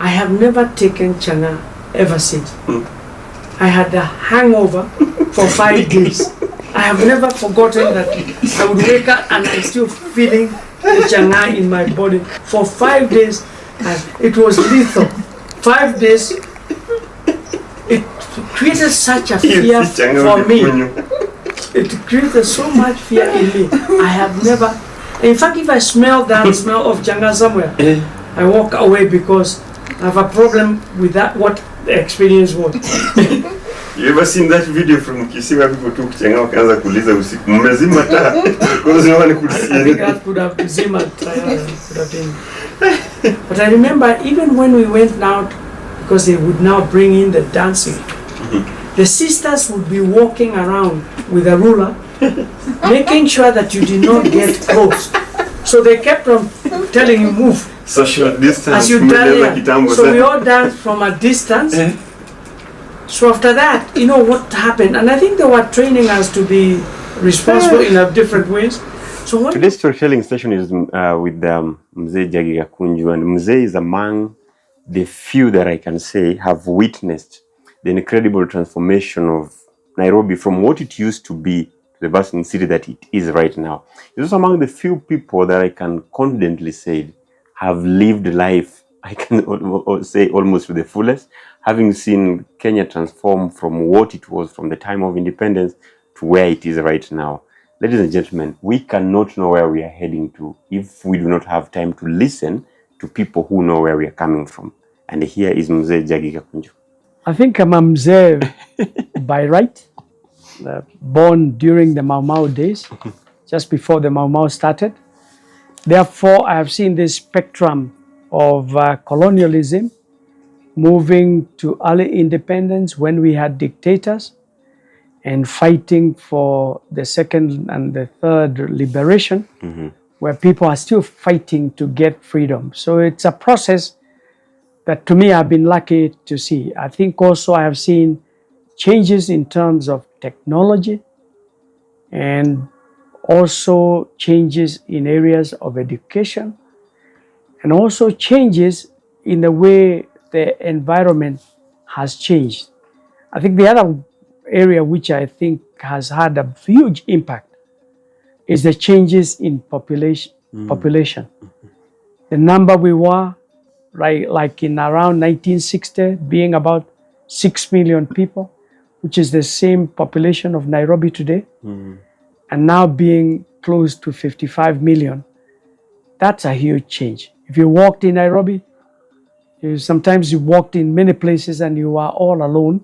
I have never taken changa ever since. I had a hangover for 5 days. I have never forgotten that I would wake up and I'm still feeling the changa in my body. For 5 days, it was lethal. 5 days, it created such a fear for me. It created so much fear in me. I have never, in fact, if I smell that smell of changa somewhere, I walk away because I have a problem with that, what the experience was. You ever seen that video from Kisii where people took changa wakaanza kuuliza usiku mmezima taa because no one could see? I think that could have zima could have been. But I remember even when we went out, because they would now bring in the dancing, the sisters would be walking around with a ruler, making sure that you did not get close. So they kept on telling you move. Social distance. As you dance, so we all danced from a distance. So after that, you know what happened, and I think they were training us to be responsible in a different ways. So today's storytelling session is with Mzee Jagi Gakunju, and Mzee is among the few that I can say have witnessed the incredible transformation of Nairobi from what it used to be to the bustling city that it is right now. He's also among the few people that I can confidently say have lived life, I can say almost to the fullest, having seen Kenya transform from what it was from the time of independence to where it is right now. Ladies and gentlemen, we cannot know where we are heading to if we do not have time to listen to people who know where we are coming from. And here is Mzee Jagi Gakunju. I think I'm a Mzee by right, born during the Mau Mau days, just before the Mau Mau started. Therefore, I have seen this spectrum of colonialism moving to early independence when we had dictators and fighting for the second and the third liberation, where people are still fighting to get freedom. So it's a process that to me I've been lucky to see. I think also I have seen changes in terms of technology and also changes in areas of education and also changes in the way the environment has changed. I think the other area which I think has had a huge impact is the changes in population. The number we were, right, like in around 1960, being about 6 million people, which is the same population of Nairobi today, and now being close to 55 million. That's a huge change. If you walked in Nairobi, sometimes you walked in many places and you are all alone.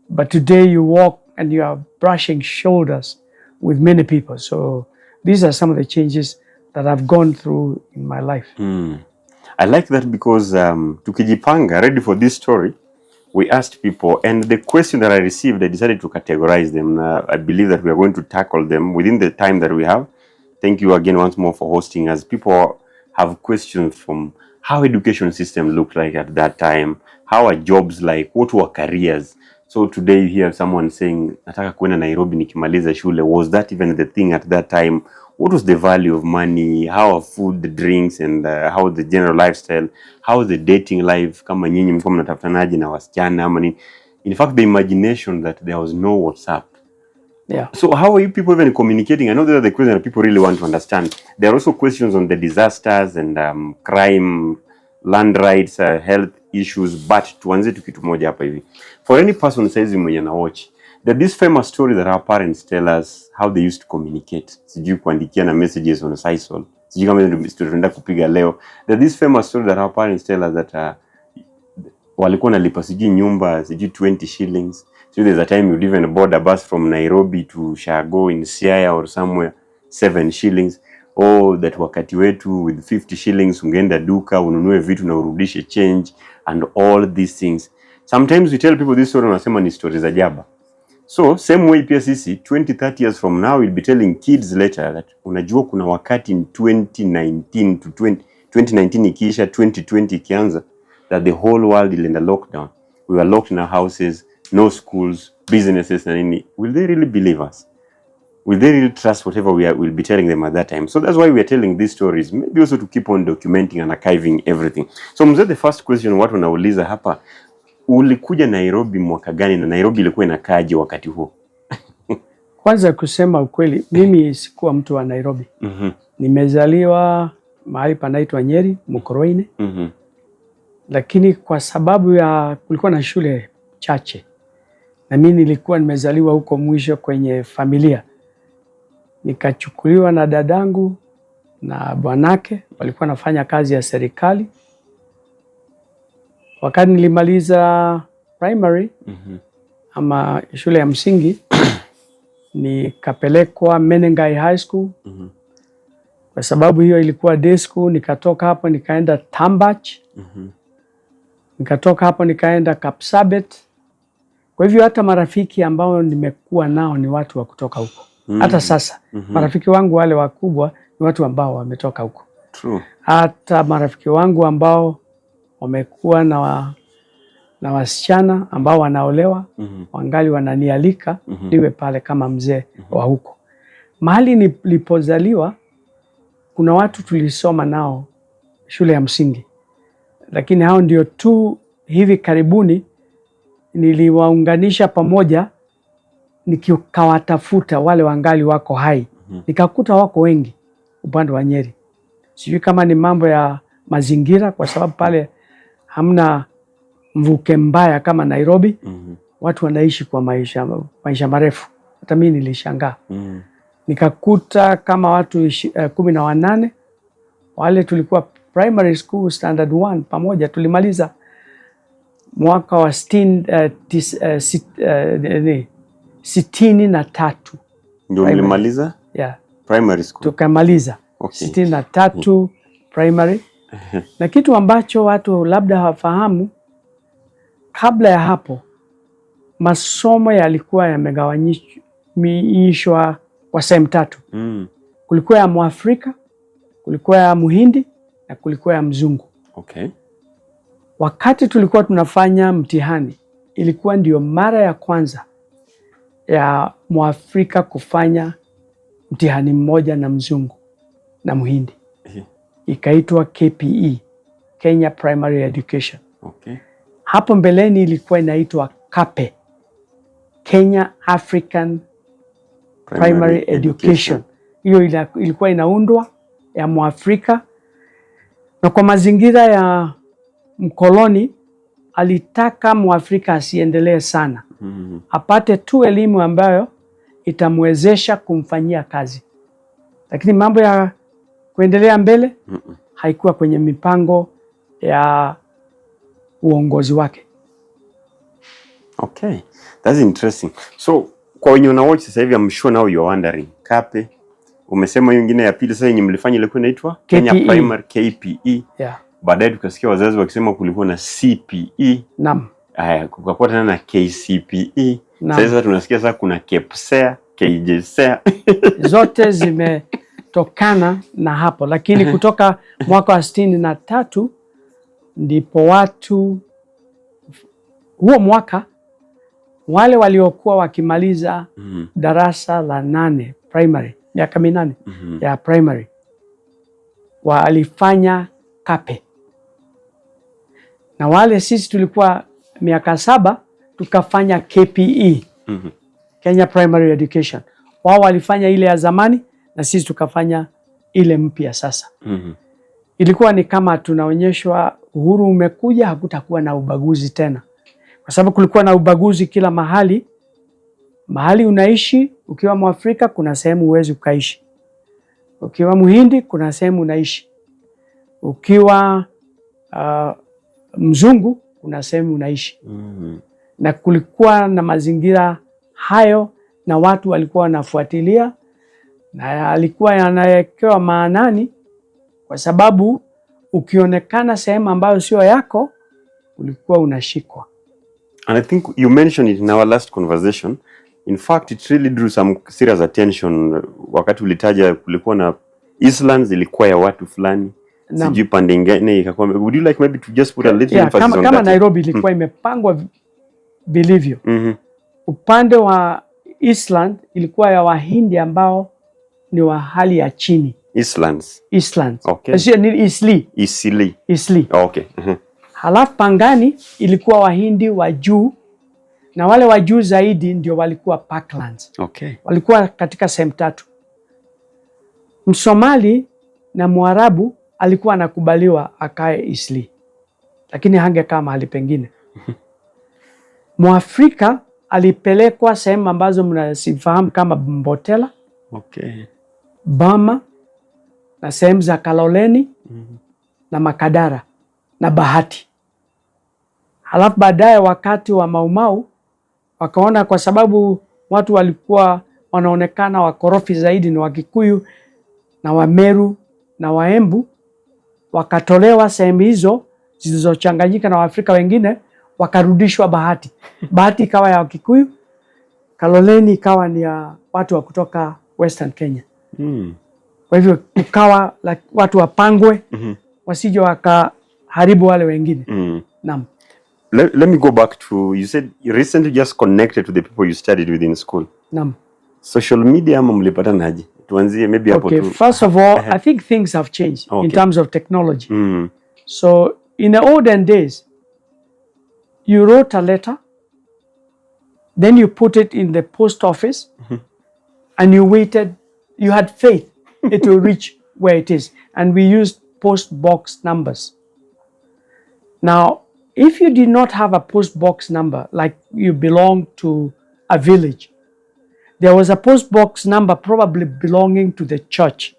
But today you walk and you are brushing shoulders with many people. So these are some of the changes that I've gone through in my life. I like that because tukijipanga, ready for this story, we asked people, and the question that I received, I decided to categorize them. I believe that we are going to tackle them within the time that we have. Thank you again once more for hosting us. People have questions from how education system looked like at that time, how are jobs like, what were careers. So today you hear someone saying, nataka kwenda Nairobi nikimaliza shule. Was that even the thing at that time? What was the value of money? How are food, the drinks, and how the general lifestyle? How was the dating life? Kama nyinyi mlikuwa mnatafutanaje na wasichana ama nini? In fact, the imagination that there was no WhatsApp. Yeah. So how are you people even communicating? I know those are the questions that people really want to understand. There are also questions on the disasters and crime, land rights, health issues, but tuanze tu kitu moja hapa hivi. For any person says mwenye na watch, there this famous story that our parents tell us how they used to communicate. Sijui kuandikia na messages on Sisal. Sijui kama ndio tunaenda kupiga leo. There this famous story that our parents tell us that walikuwa nalipa sijui nyumba sijui 20 shillings. So there's a time you'd even board a bus from Nairobi to Shago in Siaya or somewhere, 7 shillings. Oh, that wakati wetu with 50 shillings ungeenda duka ununue vitu na urudishe change and all these things. Sometimes we tell people this story wanasema ni stories za jaba. So same way pia sisi 20-30 years from now we'll be telling kids later that unajua kuna wakati in 2019 to 2019 ikiisha 2020 ikianza that the whole world ilienda lockdown. We were locked in our houses, no schools, businesses na nini. Will they really believe us? will they really trust whatever we'll be telling them at that time? So that's why we are telling these stories, maybe also to keep on documenting and archiving everything. So mzee, the first question watu wanauliza hapa, ulikuja Nairobi mwaka gani na Nairobi ilikuwa inakaaje wakati huo? Kwanza kusema ukweli, mimi sikuwa mtu wa Nairobi. Nimezaliwa mahali panaitwa Nyeri, Mukoroine. Lakini kwa sababu ya kulikuwa na shule chache, na mimi nilikuwa nimezaliwa huko mwisho kwenye familia, nikachukuliwa na dadangu na bwanake, walikuwa nafanya kazi ya serikali. Wakati nilimaliza primary ama shule ya msingi nikapelekwa Menengai High School. Kwa sababu hiyo ilikuwa day school. Nikatoka hapo nikaenda Tambach. Nikatoka hapo nikaenda Kapsabet. Kwa hivyo hata marafiki ambao nimekuwa nao ni watu wa kutoka huko. Hata sasa marafiki wangu wale wakubwa ni watu ambao wametoka huko. True. Hata marafiki wangu ambao wamekuwa na wasichana ambao wanaolewa, wangali wananialika niwe pale kama mzee wa huko. Mahali nilipozaliwa kuna watu tulisoma nao shule ya msingi, lakini hao ndio tu hivi karibuni niliwaunganisha pamoja, nikawatafuta wale wangali wako hai. Nikakuta wako wengi upande wa Nyeri. Sijui kama ni mambo ya mazingira, kwa sababu pale hamna mvuke mbaya kama Nairobi. Watu wanaishi kwa maisha marefu. Hata mimi nilishangaa. Nikakuta kama watu 18 wale tulikuwa primary school standard 1 pamoja, tulimaliza mwaka wa 63. Ndio mlimaliza? Yeah. Primary school. Tukamaliza 63 primary. Na kitu ambacho watu labda hawafahamu, kabla ya hapo masomo yalikuwa yamegawanyishwa kwa sehemu 3. Kulikuwa ya Mwafrika, kulikuwa ya Muhindi na kulikuwa ya Mzungu. Okay. Wakati tulikuwa tunafanya mtihani, ilikuwa ndio mara ya kwanza ya Mwafrika kufanya mtihani mmoja na Mzungu na Muhindi. Ikaitwa KPE, Kenya Primary Education. Okay. Hapo mbeleni ilikuwa inaitwa KAPE, Kenya African Primary Education. Hiyo ilikuwa inaundwa ya Mwafrika, na kwa mazingira ya mkoloni alitaka Mwafrika asiendelee sana. Apate tu elimu ambayo itamwezesha kumfanyia kazi. Lakini mambo ya kuendelea mbele haikuwa kwenye mipango ya uongozi wake. Okay, that's interesting. So kwa wenye una watch sasa hivi, I'm sure now you're wondering, KAPE umesema hiyo nyingine ya pili sasa yenye mlifanya ilikuwa inaitwa Kenya Primary, KPE. Yeah. Baadaye tukasikia wazazi wakisema kulikuwa na CPE. Naam. Haya, kukakuwa tena na KCPE. Sasa tunasikia sasa kuna KEPSEA, KJSEA. Zote zimetokana na hapo, lakini kutoka mwaka wa 63 ndipo watu huo mwaka wale waliokuwa wakimaliza darasa la 8 primary, miaka 8 ya primary, walifanya KAPE. Na wale sisi tulikuwa miaka 7 tukafanya KPE, Kenya Primary Education. Wao walifanya ile ya zamani na sisi tukafanya ile mpya sasa. Ilikuwa ni kama tunaonyeshwa uhuru umekuja, hakutakuwa na ubaguzi tena. Kwa sababu kulikuwa na ubaguzi kila mahali. Mahali unaishi, ukiwa Mwafrika kuna sehemu huwezi ukaishi. Ukiwa Muhindi kuna sehemu unaishi. Ukiwa Mzungu kuna sehemu unaishi. Na kulikuwa na mazingira hayo, na watu walikuwa wanafuatilia, na alikuwa yanawekewa maanani, kwa sababu ukionekana sehemu ambayo sio yako ulikuwa unashikwa. And I think you mentioned it in our last conversation. In fact, it really drew some serious attention. Wakati ulitaja kulikuwa na Islands ilikuwa ya watu fulani. Sijui pande ingine ikakuwa. Would you like maybe to just put a little emphasis on that? Kama Nairobi ilikuwa imepangwa vilivyo. Upande wa Eastland ilikuwa ya Wahindi ambao ni wa hali ya chini. Eastlands. Okay. Sio ni Isli. Okay. Halafu Pangani ilikuwa Wahindi wa juu, na wale wa juu zaidi ndio walikuwa Parklands. Okay. Walikuwa katika sehemu tatu. Msomali na Mwarabu alikuwa anakubaliwa akae Isli, lakini hangekaa mahali pengine. Mwafrika alipelekwa sehemu ambazo mnasifahamu kama Mbotela, okay, Bama na sehemu za Kaloleni na Makadara na Bahati. Halafu baadaye wakati wa Maumau wakaona kwa sababu watu walikuwa wanaonekana wakorofi zaidi ni Wakikuyu na Wameru na Waembu, wakatolewa sehemu hizo zilizochanganyika na Waafrika wengine, wakarudishwa Bahati. Bahati ikawa ya Wakikuyu, Kaloleni ikawa ni ya watu wa kutoka Western Kenya. Kwa hivyo ukawa watu wapangwe wasije wakaharibu wale wengine. Naam. Let me go back to, you said you recently just connected to the people you studied with in school. Naam. Social media ama mlipatanaje? Tuanzie maybe hapo tu. Okay, first of all, I think things have changed in terms of technology. So in the olden days, you wrote a letter, then you put it in the post office, and you waited. You had faith it will reach where it is. And we used post box numbers. Now, if you did not have a post box number, like you belong to a village, there was a post box number probably belonging to the church.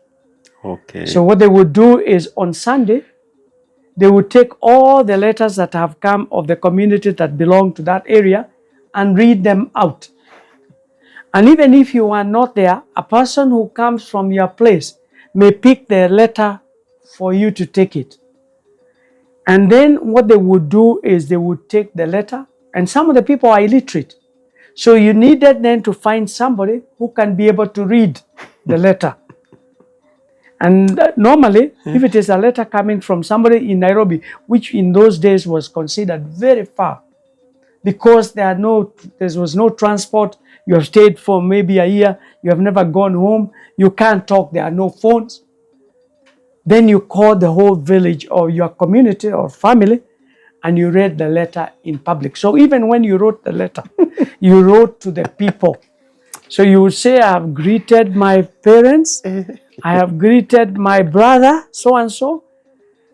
Okay. So what they would do is on Sunday, they would take all the letters that have come of the community that belong to that area and read them out. And even if you are not there, a person who comes from your place may pick the letter for you to take it. And then what they would do is they would take the letter, and some of the people are illiterate. So you needed then to find somebody who can be able to read the letter. And normally, if it is a letter coming from somebody in Nairobi, which in those days was considered very far, because there was no transport, you have stayed for maybe a year, you have never gone home, you can't talk, there are no phones. Then you call the whole village or your community or family and you read the letter in public. So even when you wrote the letter, you wrote to the people. So you would say, I have greeted my parents, I have greeted my brother, so and so,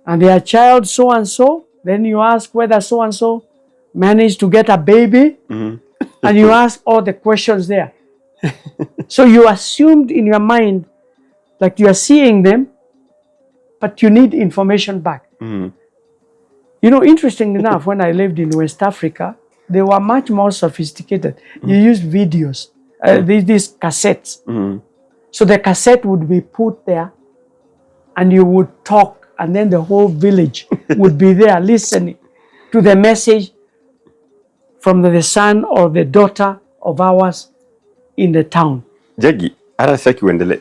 and their child, so and so. Then you ask whether so and so managed to get a baby, and you ask all the questions there. So you assumed in your mind like you are seeing them, but you need information back. You know, interesting enough, when I lived in West Africa, they were much more sophisticated. You used videos, these cassettes. So the cassette would be put there and you would talk, and then the whole village would be there listening to the message from the son or the daughter of ours in the town. Jagi,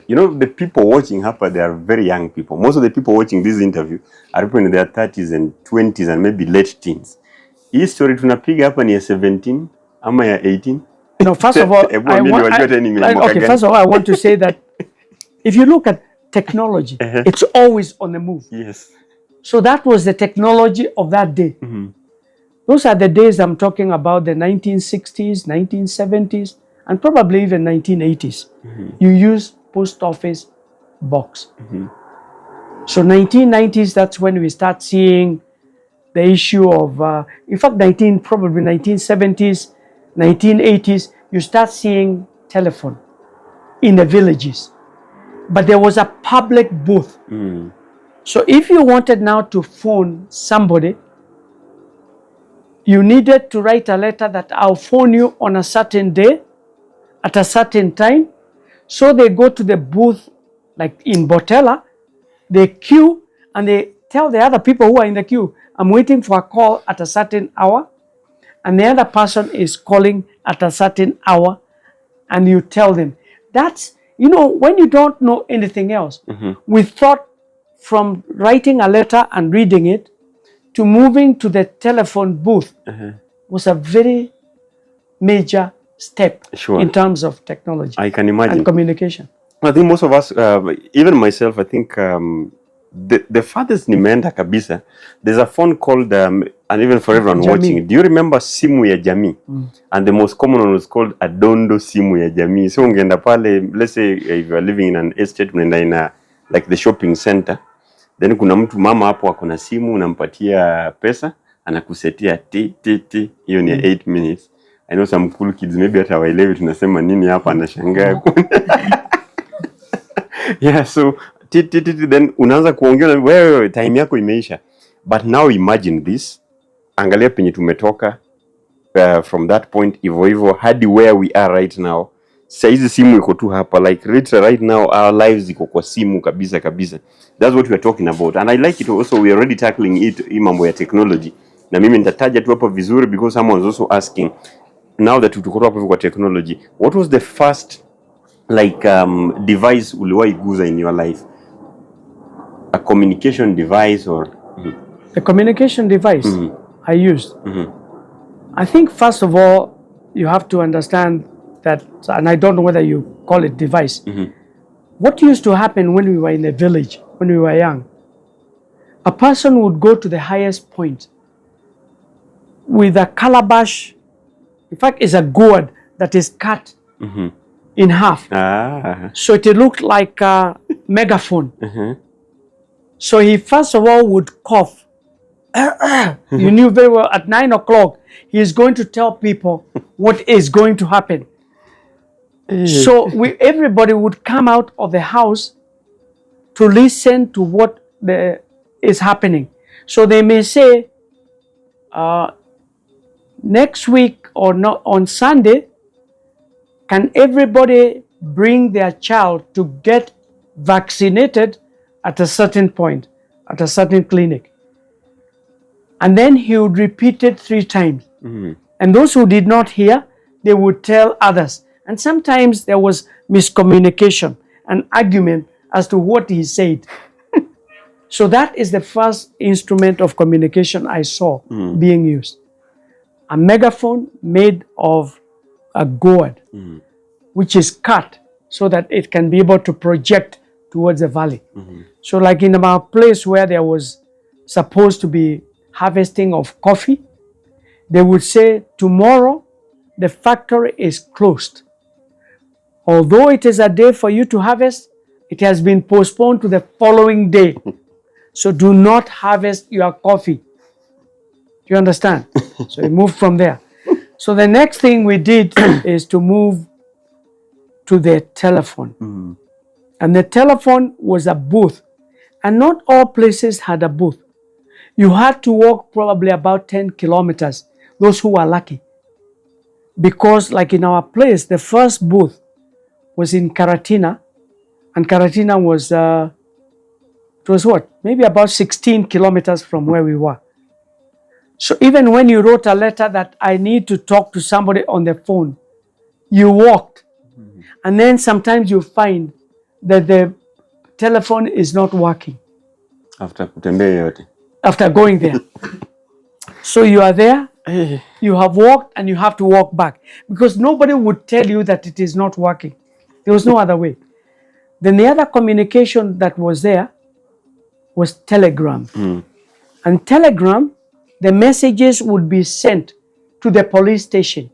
you know, the people watching hapa, they are very young people. Most of the people watching this interview are people in their 30s and 20s and maybe late teens. Hii story tunapiga hapa ni ya 17 ama ya 18? No, first of all, I want to say that if you look at technology, it's always on the move. Yes. So that was the technology of that day. Those are the days I'm talking about, the 1960s, 1970s, and probably even 1980s. You use post office box. So 1990s, that's when we start seeing the issue of, in fact, probably 1970s, 1980s, you start seeing telephone in the villages. But there was a public booth. So if you wanted now to phone somebody, you needed to write a letter that I'll phone you on a certain day, at a certain time. So they go to the booth, like in Botella, they queue and they tell the other people who are in the queue, I'm waiting for a call at a certain hour. And the other person is calling at a certain hour, and you tell them. That's, you know, when you don't know anything else, we thought from writing a letter and reading it to moving to the telephone booth was a very major step Sure. in terms of technology I can imagine. and communication. I think most of us, even myself, I think the farthest nimeenda kabisa, there's a phone called, and even for everyone Jamii. watching, do you remember simu ya jamii? And the most common one was called adondo simu ya jamii. So ungeenda pale, let's say if you are living in an estate, unaenda in a, like the shopping center, then kuna mtu mama hapo ako na simu, unampatia pesa, anakusetia ti, hiyo ni 8 minutes. I know some cool kids maybe hata waelewi tunasema nini hapa, anashangaa. Yeah, so then unaanza kuongea wewe, time yako imeisha. But now imagine this, angalia penye tumetoka from that point hivyo hadi where we are right now. Saizi simu iko tu hapa, like right now our lives iko kwa simu kabisa. That's what we are talking about, and I like it also. We are already tackling it, hii mambo ya technology, na mimi nitataja tu hapo vizuri because someone was also asking, now that tuko hapo kwa technology, what was the first device uliwahi guza in your life? A communication device or The communication device I used. I think first of all, you have to understand that, and I don't know whether you call it device. What used to happen when we were in the village, when we were young, a person would go to the highest point with a calabash. In fact, it's a gourd that is cut in half. So it looked like a megaphone. So he first of all would cough. You knew very well at 9 o'clock he is going to tell people what is going to happen. So everybody would come out of the house to listen to what is happening. So they may say, next week or not on Sunday, can everybody bring their child to get vaccinated at a certain point, at a certain clinic? And then he would repeat it 3 times. And those who did not hear, they would tell others. And sometimes there was miscommunication and argument as to what he said. So that is the first instrument of communication I saw being used. A megaphone made of a gourd, which is cut so that it can be able to project towards the valley. So like in our place where there was supposed to be harvesting of coffee, they would say, tomorrow the factory is closed. Although it is a day for you to harvest, it has been postponed to the following day. So do not harvest your coffee. Do you understand? So we moved from there. So the next thing we did is to move to the telephone. And the telephone was a booth. And not all places had a booth. You had to walk probably about 10 kilometers, those who were lucky. Because like in our place, the first booth was in Karatina. And Karatina was, it was what? Maybe about 16 kilometers from where we were. So even when you wrote a letter that I need to talk to somebody on the phone, you walked. And then sometimes you find that the telephone is not working. After kutembea yote. After going there. So you are there, you have walked and you have to walk back. Because nobody would tell you that it is not working. There was no other way. Then the other communication that was there was telegram. And telegram, the messages would be sent to the police station.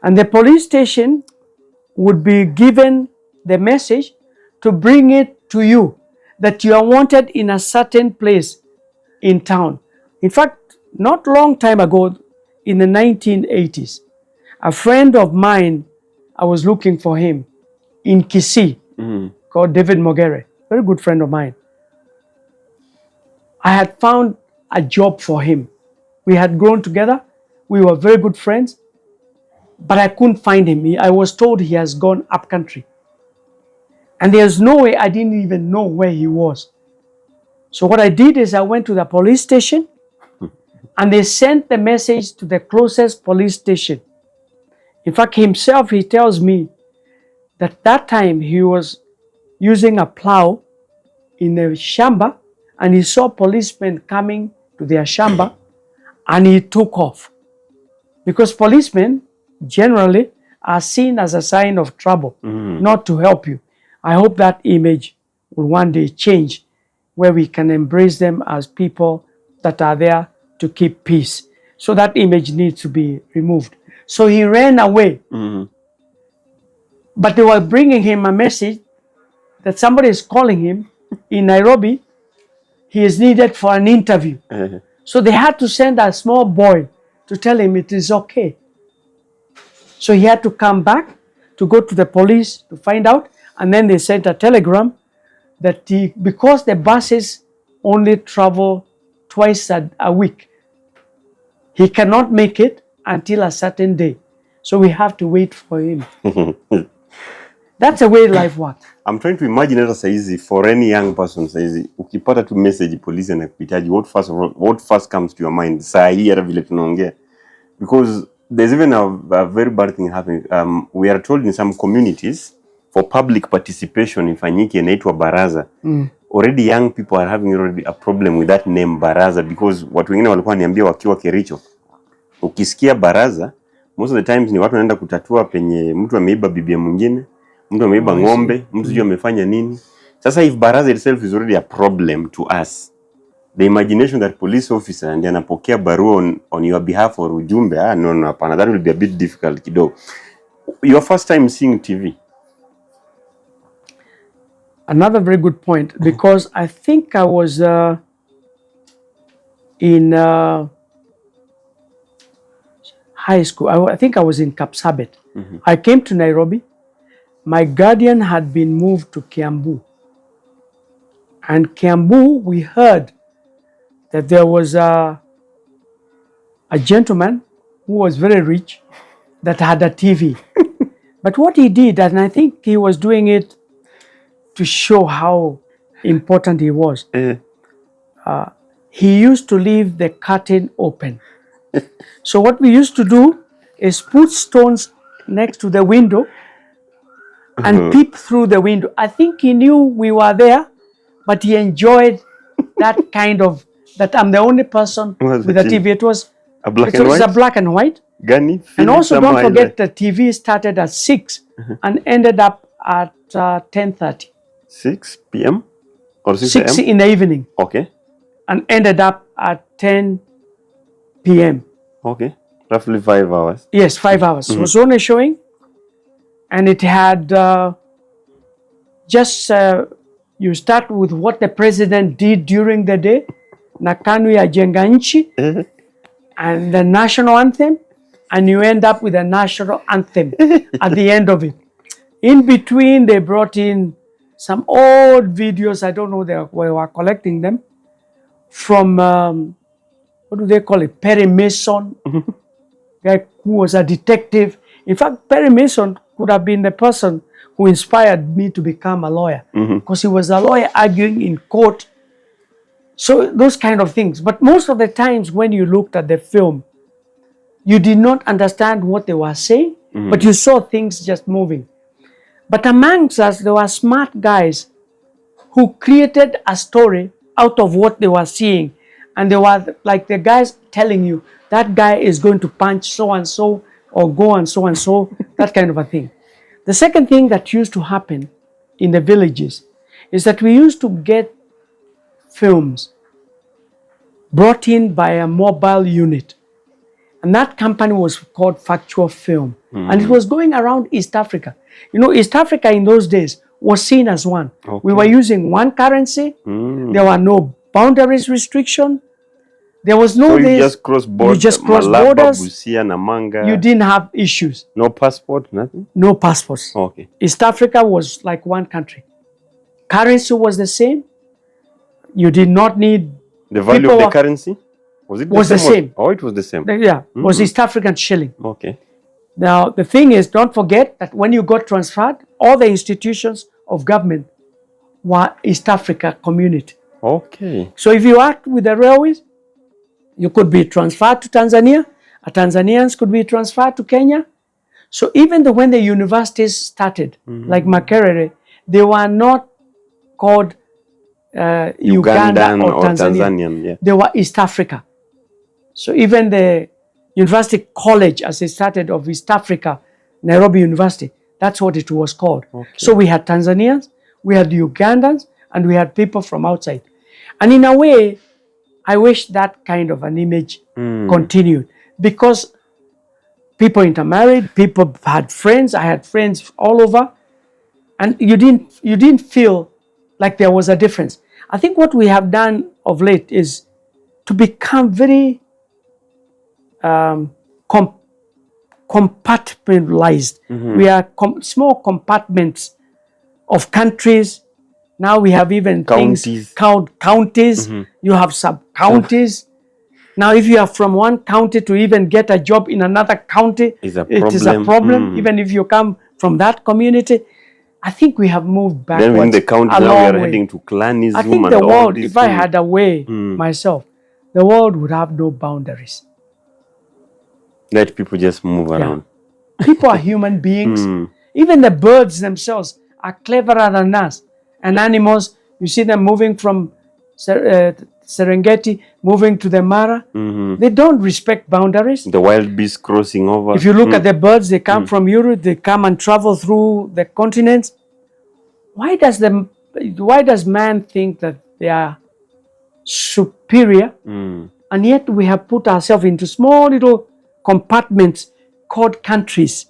And the police station would be given the message to bring it to you that you are wanted in a certain place in town. In fact, not long time ago, in the 1980s, a friend of mine, I was looking for him in Kisii, called David Mogere, very good friend of mine. I had found a job for him. We had grown together. We were very good friends, but I couldn't find him. I was told he has gone up country. And there's no way, I didn't even know where he was. So what I did is I went to the police station and they sent the message to the closest police station. In fact, himself, he tells me that that time he was using a plow in the shamba and he saw policemen coming to their shamba and he took off. Because policemen generally are seen as a sign of trouble, not to help you. I hope that image will one day change, where we can embrace them as people that are there to keep peace. So that image needs to be removed. So he ran away. But they were bringing him a message that somebody is calling him in Nairobi. He is needed for an interview. So they had to send a small boy to tell him it is okay. So he had to come back to go to the police to find out. And then they sent a telegram that because the buses only travel twice a week, he cannot make it until a certain day. So we have to wait for him. That's the way life works. I'm trying to imagine hata saizi for any young person saizi ukipata tu message polisi anakuhitaji, what first comes to your mind saa hii hata vile tunaongea, because there's even a very bad thing happening. We are told in some communities for public participation ifanyike inaitwa baraza. Already young people are having already a problem with that name baraza, because watu wengine walikuwa niambia wakiwa Kericho, ukisikia baraza most of the times ni watu wanaenda kutatua penye mtu ameiba bibi mwingine, mtu ameiba ng'ombe, mtu sio amefanya nini. Sasa if baraza itself is already a problem to us, the imagination that police officer ndiye anapokea barua on your behalf or ujumbe, no, hapana, that will be a bit difficult kidogo. Your first time seeing TV? Another very good point, because I think I was in high school. I think I was in Kapsabet. I came to Nairobi. My guardian had been moved to Kiambu. And Kiambu, we heard that there was a gentleman who was very rich that had a TV. But what he did, and I think he was doing it to show how important he was, he used to leave the curtain open. So what we used to do is put stones next to the window and peep through the window. I think he knew we were there, but he enjoyed that kind of, that I'm the only person with a TV. It was a black and white? A black and white. Gani, and also don't forget the TV started at 6 and ended up at 10:30. 6 p.m. or 6 6 in the evening. Okay. And ended up at 10 p.m. Okay. Roughly 5 hours. Yes, 5 hours. It was only showing, and it had you start with what the president did during the day, na KANU ya jenga nchi, and the national anthem, and you end up with a national anthem at the end of it. In between, they brought in some old videos. I don't know, they were collecting them from, what do they call it? Perry Mason, guy who was a detective. In fact, Perry Mason could have been the person who inspired me to become a lawyer, because he was a lawyer arguing in court. So those kind of things. But most of the times when you looked at the film, you did not understand what they were saying, but you saw things just moving. But amongst us, there were smart guys who created a story out of what they were seeing. And they were like the guys telling you, that guy is going to punch so-and-so or go and so-and-so, that kind of a thing. The second thing that used to happen in the villages is that we used to get films brought in by a mobile unit. And that company was called Factual Film. And it was going around East Africa. You know, East Africa in those days was seen as one. Okay. We were using one currency. There were no boundaries restriction. There was no... So you just cross borders. You just cross borders. Busia, Namanga. You didn't have issues. No passport, nothing? No passports. Okay. East Africa was like one country. Currency was the same. You did not need... The value of the currency? Was it the same? Oh, it was the same. Yeah, was East African shilling. Okay. Now, the thing is, don't forget that when you got transferred, all the institutions of government were East Africa community. Okay. So if you act with the railways, you could be transferred to Tanzania. Tanzanians could be transferred to Kenya. So even when the universities started, like Makerere, they were not called Uganda or Tanzania. Yeah. They were East Africa. So even the University College, as it started, of East Africa, Nairobi University. That's what it was called. Okay. So we had Tanzanians, we had Ugandans, and we had people from outside. And in a way, I wish that kind of an image continued, because people intermarried, people had friends. I had friends all over, and you didn't feel like there was a difference. I think what we have done of late is to become very compartmentalized. We are small compartments of countries. Now we have even Counties. Counties. You have sub-counties. Now, if you are from one county, to even get a job in another county, it is a problem. Even if you come from that community, I think we have moved backwards. Then in the county, now we are heading to clanism. I think the world, if I had a way myself, the world would have no boundaries. Let people just move around. People are human beings. Even the birds themselves are cleverer than us. And animals, you see them moving from Serengeti, moving to the Mara. They don't respect boundaries. The wild beasts crossing over. If you look at the birds, they come from Europe, they come and travel through the continents. Why does man think that they are superior? And yet we have put ourselves into small little compartments called countries.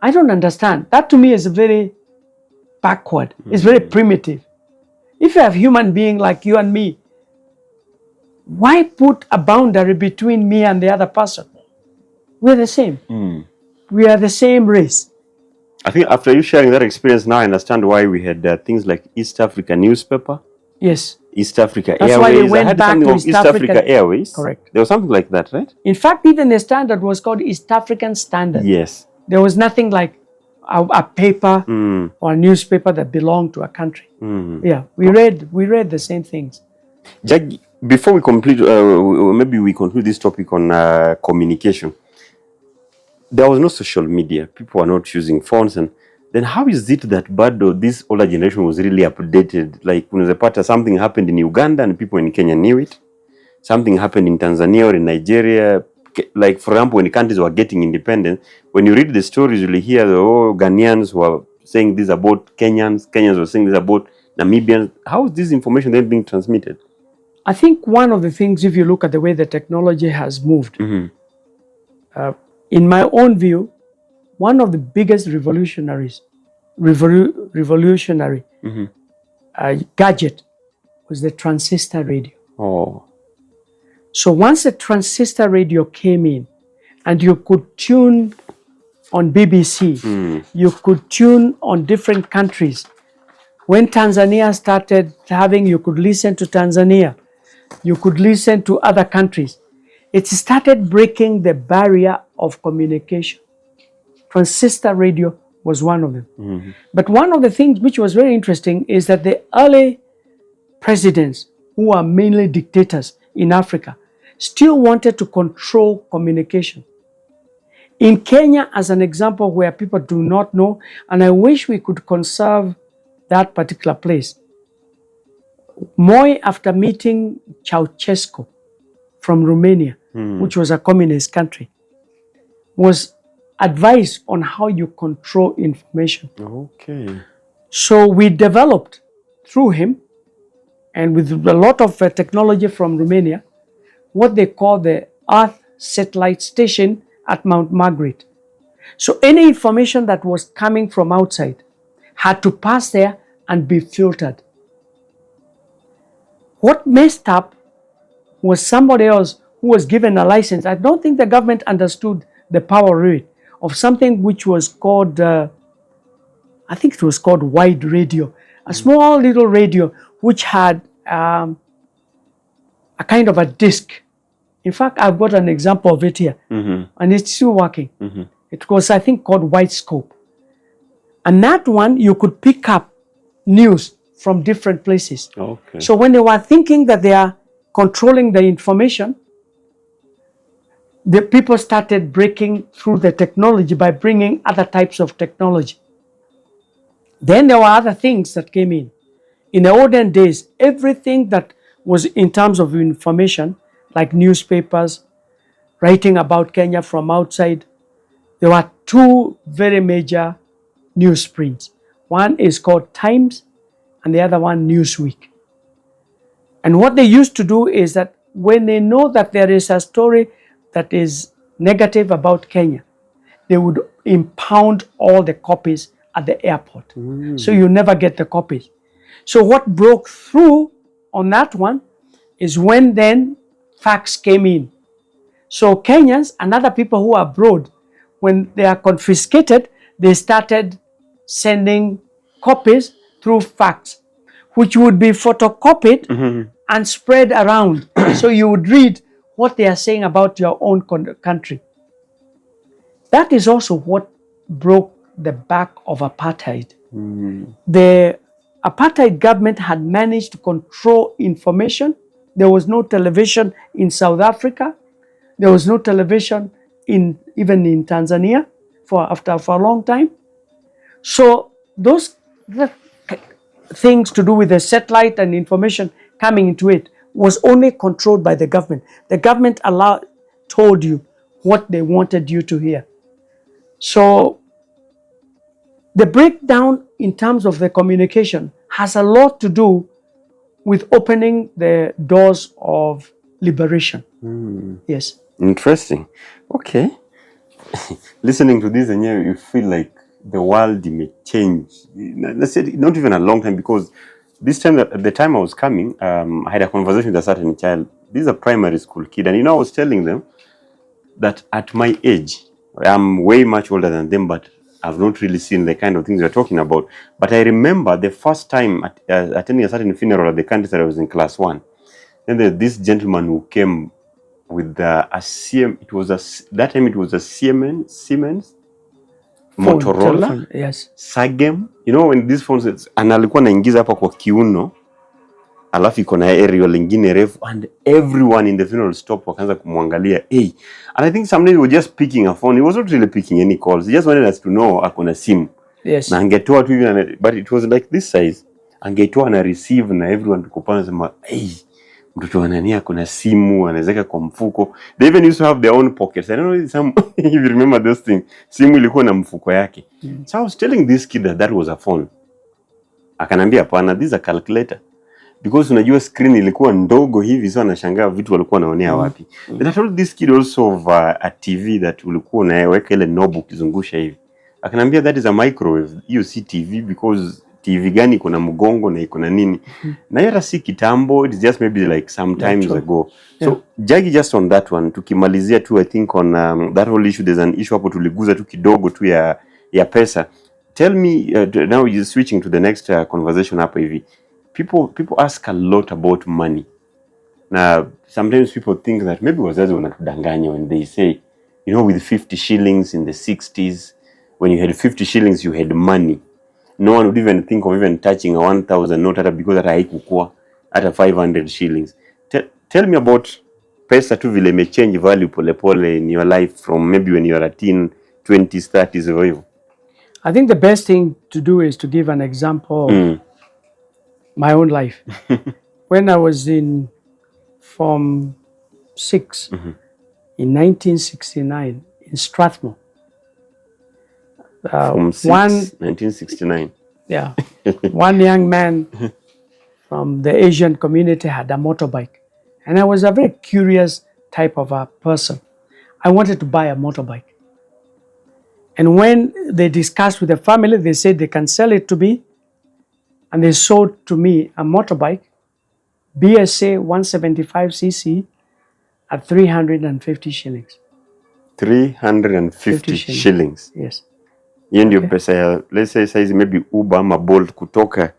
I don't understand. That to me is very backward. It's very primitive. If you have human being like you and me, why put a boundary between me and the other person? We're the same. We are the same race. I think after you sharing that experience, now I understand why we had things like East Africa newspaper. Yes. East Africa That's Airways. why they went I had back something to of East East Africa Airways. Correct. There was something like that, right? In fact, even the standard was called East African Standard. Yes. There was nothing like a paper or a newspaper that belonged to a country. Yeah, we read the same things. Jagi, before we complete, maybe we conclude this topic on communication. There was no social media. People were not using phones. And then how is it that bado this older generation was really updated? Like when the part something happened in Uganda and people in Kenya knew it. Something happened in Tanzania or in Nigeria. Like, for example, when countries were getting independence, when you read the stories, you'll hear the Ghanaians were saying this about Kenyans, Kenyans were saying this about Namibians. How is this information then being transmitted? I think one of the things, if you look at the way the technology has moved, in my own view, one of the biggest revolutionary gadget was the transistor radio. Oh. So once the transistor radio came in, and you could tune on BBC, you could tune on different countries. When Tanzania started having, you could listen to Tanzania, you could listen to other countries. It started breaking the barrier of communication. Transistor radio was one of them. But one of the things which was very interesting is that the early presidents, who are mainly dictators in Africa, still wanted to control communication. In Kenya, as an example where people do not know, and I wish we could conserve that particular place, Moi, after meeting Ceausescu from Romania, which was a communist country, was advised on how you control information. Okay. So we developed through him, and with a lot of technology from Romania, what they call the Earth Satellite Station at Mount Margaret. So any information that was coming from outside had to pass there and be filtered. What messed up was somebody else who was given a license. I don't think the government understood the power of it, of something which was called, I think it was called wide radio, a small little radio which had a kind of a disc. In fact, I've got an example of it here, and it's still working. It was, I think, called wide scope. And that one, you could pick up news from different places. Okay. So when they were thinking that they are controlling the information, the people started breaking through the technology by bringing other types of technology. Then there were other things that came in. In the olden days, everything that was in terms of information, like newspapers, writing about Kenya from outside, there were two very major newsprints. One is called Times and the other one Newsweek. And what they used to do is that when they know that there is a story that is negative about Kenya, they would impound all the copies at the airport. So you never get the copies. So what broke through on that one is when then facts came in. So Kenyans and other people who are abroad, when they are confiscated, they started sending copies through fax, which would be photocopied and spread around. So you would read what they are saying about your own country. That is also what broke the back of apartheid. The apartheid government had managed to control information. There was no television in South Africa. There was no television even in Tanzania for a long time. So those things to do with the satellite and information coming into it was only controlled by the government. The government told you what they wanted you to hear. So the breakdown in terms of the communication has a lot to do with opening the doors of liberation. Yes. Interesting. Okay. Listening to this, and you feel like the world may change. Let's say not even a long time, because this time, at the time I was coming, I had a conversation with a certain child. This is a primary school kid, and I was telling them that at my age, I'm way much older than them, but I've not really seen the kind of things we're talking about. But I remember the first time attending a certain funeral at the country that I was in class 1. Then there's this gentleman who came with a that time it was a Siemens Motorola telephone, yes. Sagem, when these phones, and alikuwa naingiza hapa kwa kiuno, alafu iko na aerial ingine refu, and everyone in the funeral stop wakaanza kumwangalia. And I think somebody was just picking a phone. He was not really picking any calls. He just wanted us to know akona simu. Yes. Na angetoa tu hivi, but it was like this size. Angetoa na receive, na everyone tukopana sema, mtoto wa nani akona simu, anaweka kwa mfuko. They even used to have their own pockets. I don't know if you remember those things. Simu ilikuwa na mfuko yake. So I was telling this kid that was a phone. Akanambia hapana, this is a calculator. Because unajua screen ilikuwa ndogo hivi, so anashangaa vitu walikuwa wanaonea wapi. Then I told this kid also of a TV that ulikuwa unaweka ile knob ukizungusha hivi. Akanambia that is a microwave. You see TV, because TV gani iko na mgongo na iko na nini. Na yara si kitambo, it's just maybe like some times ago. So Jagi, just on that one, tukimalizia tu, I think on that whole issue, there's an issue hapo tuliguza tu kidogo tu ya pesa. Tell me, now you're switching to the next conversation hapo hivi. People ask a lot about money. Now, sometimes people think that maybe wazazi wanatudanganya when they say, with 50 shillings in the 60s, when you had 50 shillings, you had money. No one would even think of even touching a 1,000 note because that haikukua at a 500 shillings. Tell me about pesa tu vile may change value pole pole in your life from maybe when you are a teen, 20s, 30s or even. I think the best thing to do is to give an example of my own life. When I was in Form 6 in 1969 in Strathmore. Form 6, 1969. Yeah. One young man from the Asian community had a motorbike. And I was a very curious type of a person. I wanted to buy a motorbike. And when they discussed with the family, they said they can sell it to me. And they sold to me a motorbike, BSA 175cc at 350 shillings. 350 shillings. Yes. Hiyo ndio pesa ya, let's say size maybe Uber ama Bolt kutoka,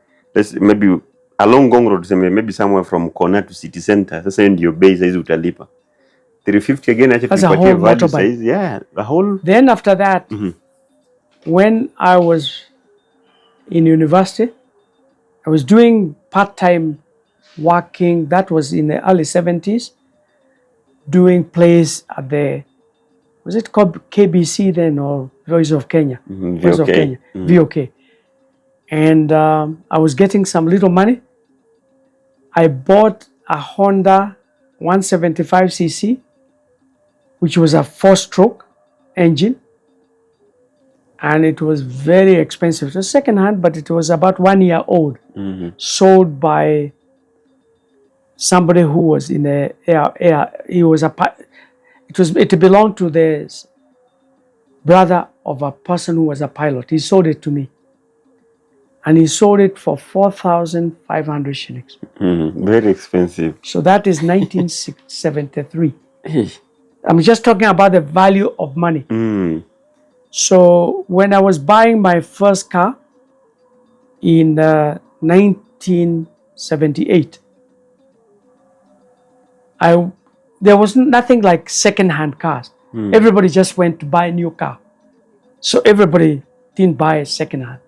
maybe along Ngong Road, maybe somewhere from Kona to City Center. Sasa hiyo ndio bei size utalipa. 350 again, that's a whole motorbike. Size. Yeah, a whole. Then after that, when I was in university, I was doing part-time working. That was in the early 70s, doing plays at the, was it called KBC then, or Voice of Kenya? Voice of Kenya, VOK. And I was getting some little money. I bought a Honda 175cc which was a 4-stroke engine, and it was very expensive. It was second hand, but it was about 1 year old, sold by somebody who was in the air. It belonged to the brother of a person who was a pilot. He sold it to me, and he sold it for 4,500 shillings. Very expensive. So that is 1973. I'm just talking about the value of money. So when I was buying my first car in 1978, there was nothing like second-hand cars. Everybody just went to buy a new car. So everybody didn't buy a second-hand.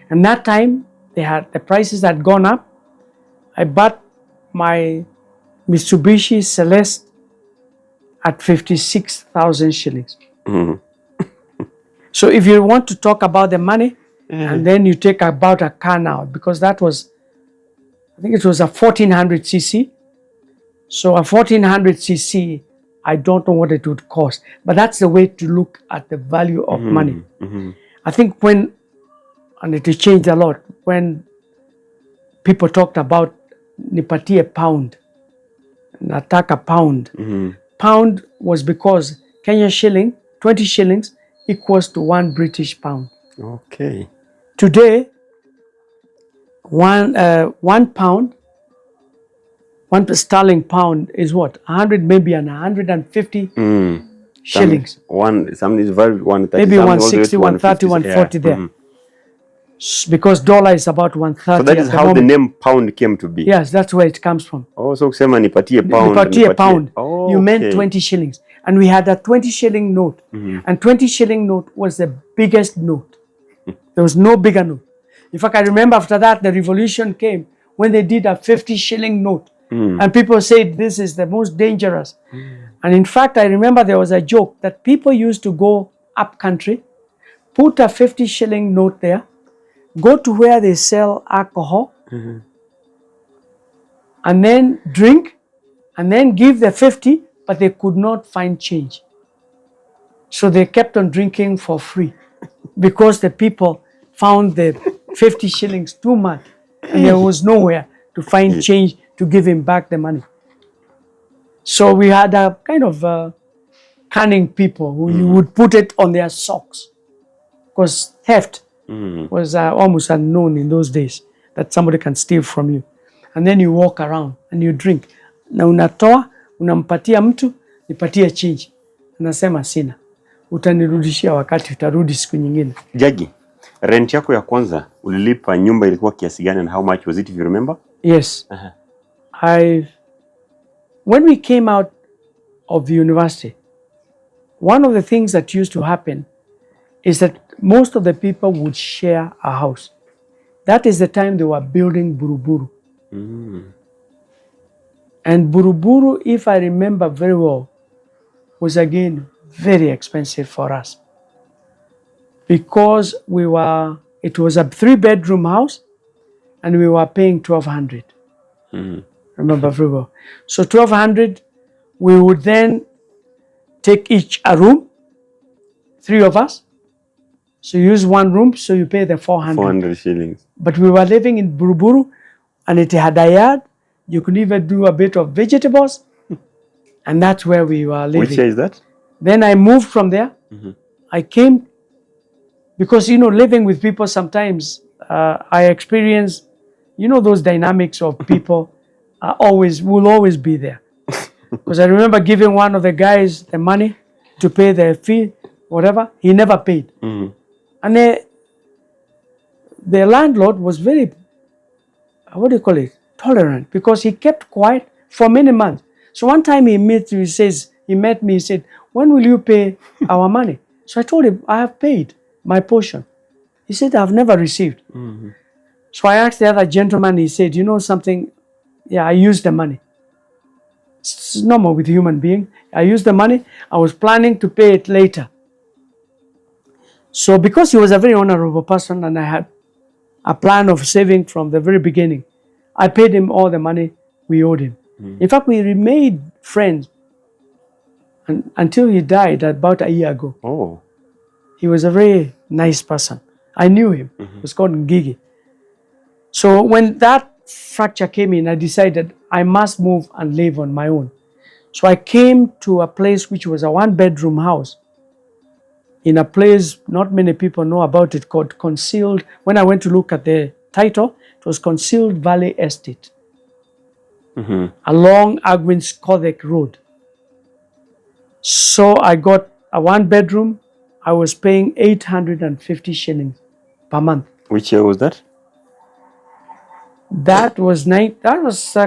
And that time, the prices had gone up. I bought my Mitsubishi Celeste at 56,000 shillings. So if you want to talk about the money, and then you take about a car now, because that was, I think it was a 1400 cc. So a 1400 cc, I don't know what it would cost, but that's the way to look at the value of money. I think and it changed a lot, when people talked about nipatie pound, nataka pound. Pound was because Kenya shilling, 20 shillings equals to 1 British pound. Okay. Today, one pound, 1 sterling pound is what? 100, maybe 150 shillings. Some is valued 130. Maybe 160, 130, 140 there. Because dollar is about 130. So that is how the name pound came to be. Yes, that's where it comes from. Oh, so kusema nipatie pound. Nipatie pound. Oh, you meant 20 shillings. And we had a 20 shilling note. And 20 shilling note was the biggest note. There was no bigger note. In fact, I remember after that, the revolution came when they did a 50 shilling note. And people said this is the most dangerous. And in fact, I remember there was a joke that people used to go up country, put a 50 shilling note there, go to where they sell alcohol, and then drink, and then give the 50, but they could not find change. So they kept on drinking for free because the people found the 50 shillings too much, and there was nowhere to find change to give him back the money. So we had a kind of cunning people who you would put it on their socks, because theft was almost unknown in those days, that somebody can steal from you. And then you walk around and you drink. Na unatoa, unampatia mtu, nipatie change. Anasema sina. Utanirudishia wakati utarudi siku nyingine. Jagi, rent yako ya kwanza ulilipa nyumba ilikuwa kiasi gani, and how much was it, if you remember? Yes. When we came out of the university, one of the things that used to happen is that most of the people would share a house. That is the time they were building Buruburu. And Buruburu, if I remember very well, was again very expensive for us, because it was a 3-bedroom house and we were paying 1,200. Remember very well. So 1,200, we would then take each a room, 3 of us. So you use 1 room, so you pay the 400. 400 shillings. But we were living in Buruburu, and it had a yard. You could even do a bit of vegetables, and that's where we were living. Which year is that? Then I moved from there. I came, because, living with people sometimes, I experience, those dynamics of people will always be there. Because I remember giving one of the guys the money to pay the fee, whatever. He never paid. And the landlord was very, tolerant, because he kept quiet for many months. So one time he met me, he said, when will you pay our money? So I told him, I have paid my portion. He said, I've never received. So I asked the other gentleman, he said, you know something? Yeah, I used the money. It's normal with human being. I used the money. I was planning to pay it later. So because he was a very honorable person and I had a plan of saving from the very beginning, I paid him all the money we owed him. In fact, we remained friends and until he died about a year ago. Oh. He was a very nice person. I knew him. He was called Ngigi. So when that fracture came in, I decided I must move and live on my own. So I came to a place which was a 1-bedroom house in a place not many people know about it, called Concealed. When I went to look at the title, it was Concealed Valley Estate along Agwin's Kodek Road. So I got a 1-bedroom. I was paying 850 shillings per month. Which year was that? That was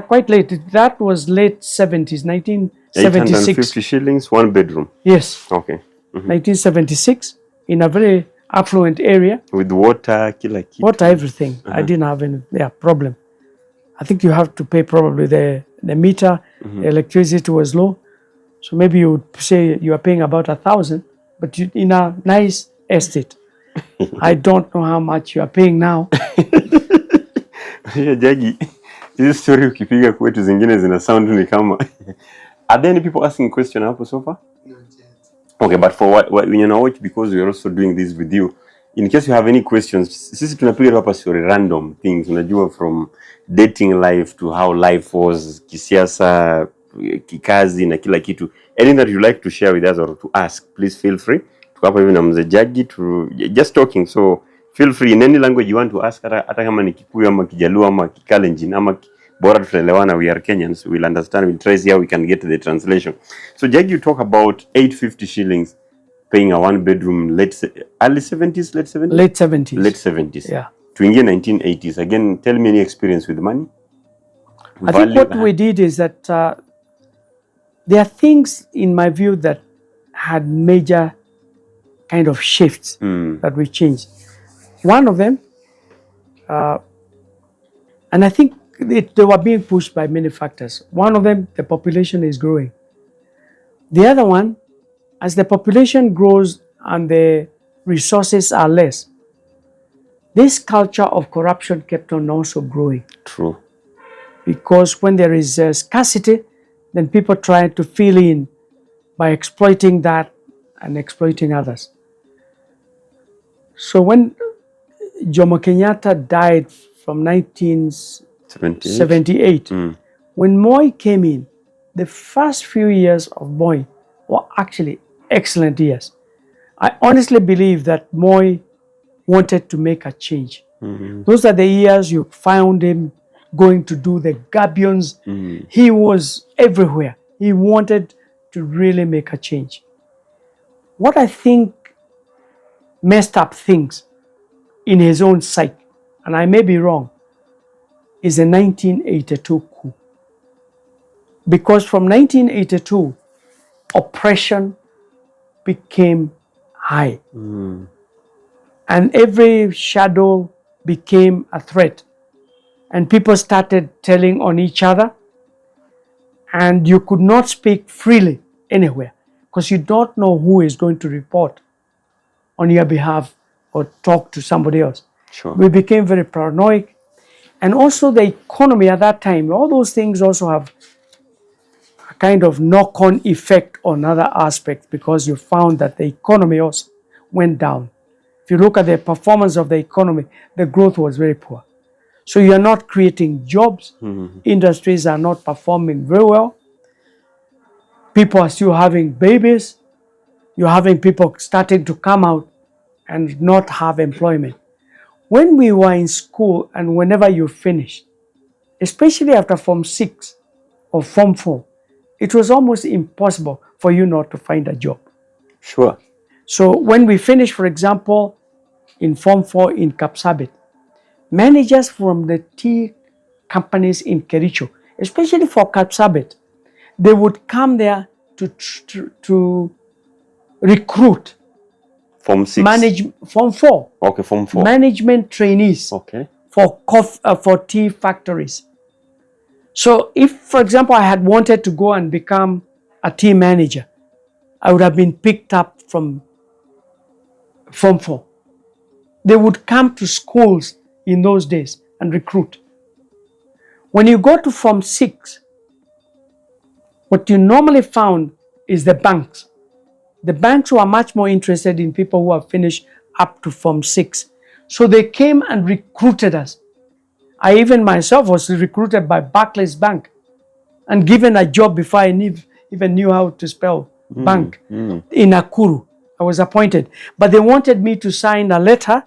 quite late. That was late 70s, 1976. 850 shillings, 1 bedroom. Yes. Okay. 1976, in a very affluent area. With water, kila kitu. Water, everything. I didn't have any problem. I think you have to pay probably the meter. The electricity was low. So maybe you would say you are paying about 1,000, but in a nice estate. I don't know how much you are paying now. Yeah, Jagi, hizi story ukipiga kwetu zingine zina sound ni kama. Are there any people asking question hapo so far? Not yet. Okay, but for what you know, because we are also doing this with you, in case you have any questions, sisi tunapiga hapa story random things, unajua, from dating life to how life was, kisiasa, kikazi na kila kitu. Anything that you like to share with us or to ask, please feel free. Tuko hapa hivi na mzee Jagi to just talking, so feel free in any language you want to ask, hata kama ni Kikuyu ama Kijaluo ama Kikalenjin ama bora tutaelewana, we are Kenyans, we'll understand, we'll try see how we can get to the translation. So Jagi, you talk about 850 shillings paying a 1-bedroom early 70s, late 70s? Late 70s. Late 70s. Yeah. Tuingie 1980s. Again, tell me any experience with money. I think what we did is that there are things in my view that had major kind of shifts that we changed. One of them, and I think they were being pushed by many factors. One of them, the population is growing. The other one, as the population grows and the resources are less, this culture of corruption kept on also growing. True. Because when there is scarcity, then people try to fill in by exploiting that and exploiting others. So when Jomo Kenyatta died from 1978, when Moi came in, the first few years of Moi were actually excellent years. I honestly believe that Moi wanted to make a change. Those are the years you found him going to do the gabions. He was everywhere. He wanted to really make a change. What I think messed up things in his own sight, and I may be wrong, is the 1982 coup. Because from 1982, oppression became high. And every shadow became a threat. And people started telling on each other. And you could not speak freely anywhere because you don't know who is going to report on your behalf or talk to somebody else. Sure. We became very paranoid. And also the economy at that time, all those things also have a kind of knock-on effect on other aspects because you found that the economy also went down. If you look at the performance of the economy, the growth was very poor. So you are not creating jobs. Industries are not performing very well. People are still having babies. You're having people starting to come out and not have employment. When we were in school and whenever you finished, especially after Form 6 or Form 4, it was almost impossible for you not to find a job. Sure. So when we finished, for example, in Form 4 in Kapsabet, managers from the tea companies in Kericho, especially for Kapsabet, they would come there to recruit Form 6. Form 4. Okay, Form 4. Management trainees. Okay. For tea factories. So if, for example, I had wanted to go and become a tea manager, I would have been picked up from Form 4. They would come to schools in those days and recruit. When you go to Form 6, what you normally found is the banks. The banks were much more interested in people who have finished up to Form 6. So they came and recruited us. I even myself was recruited by Barclays Bank and given a job before I even knew how to spell bank in Nakuru. I was appointed. But they wanted me to sign a letter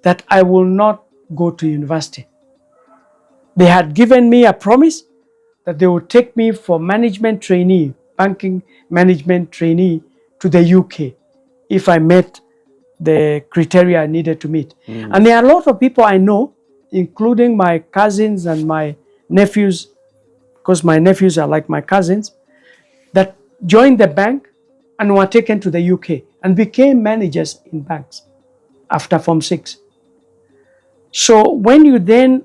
that I will not go to university. They had given me a promise that they would take me for management trainee, banking management trainee to the UK if I met the criteria I needed to meet. And there are a lot of people I know, including my cousins and my nephews, because my nephews are like my cousins, that joined the bank and were taken to the UK and became managers in banks after Form 6. So when you then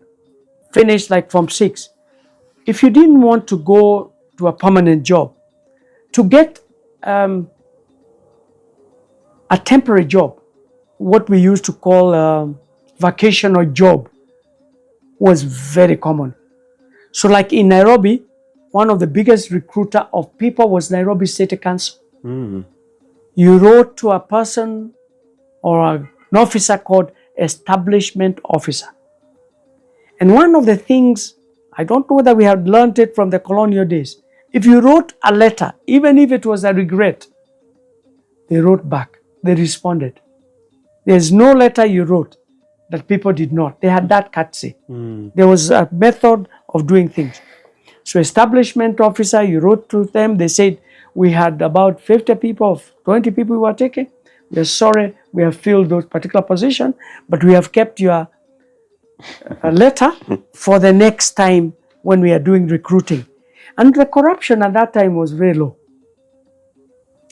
finish like Form 6, if you didn't want to go to a permanent job, to get a temporary job, what we used to call vocational job, was very common. So like in Nairobi, one of the biggest recruiter of people was Nairobi City Council. You wrote to a person or an officer called establishment officer. And one of the things, I don't know whether we had learned it from the colonial days, if you wrote a letter, even if it was a regret, they wrote back, they responded. There's no letter you wrote that people did not. They had that courtesy. There was a method of doing things. So establishment officer, you wrote to them, they said, we had about 50 people, 20 people who were taken. We are sorry, we have filled those particular position, but we have kept your letter for the next time when we are doing recruiting. And the corruption at that time was very low.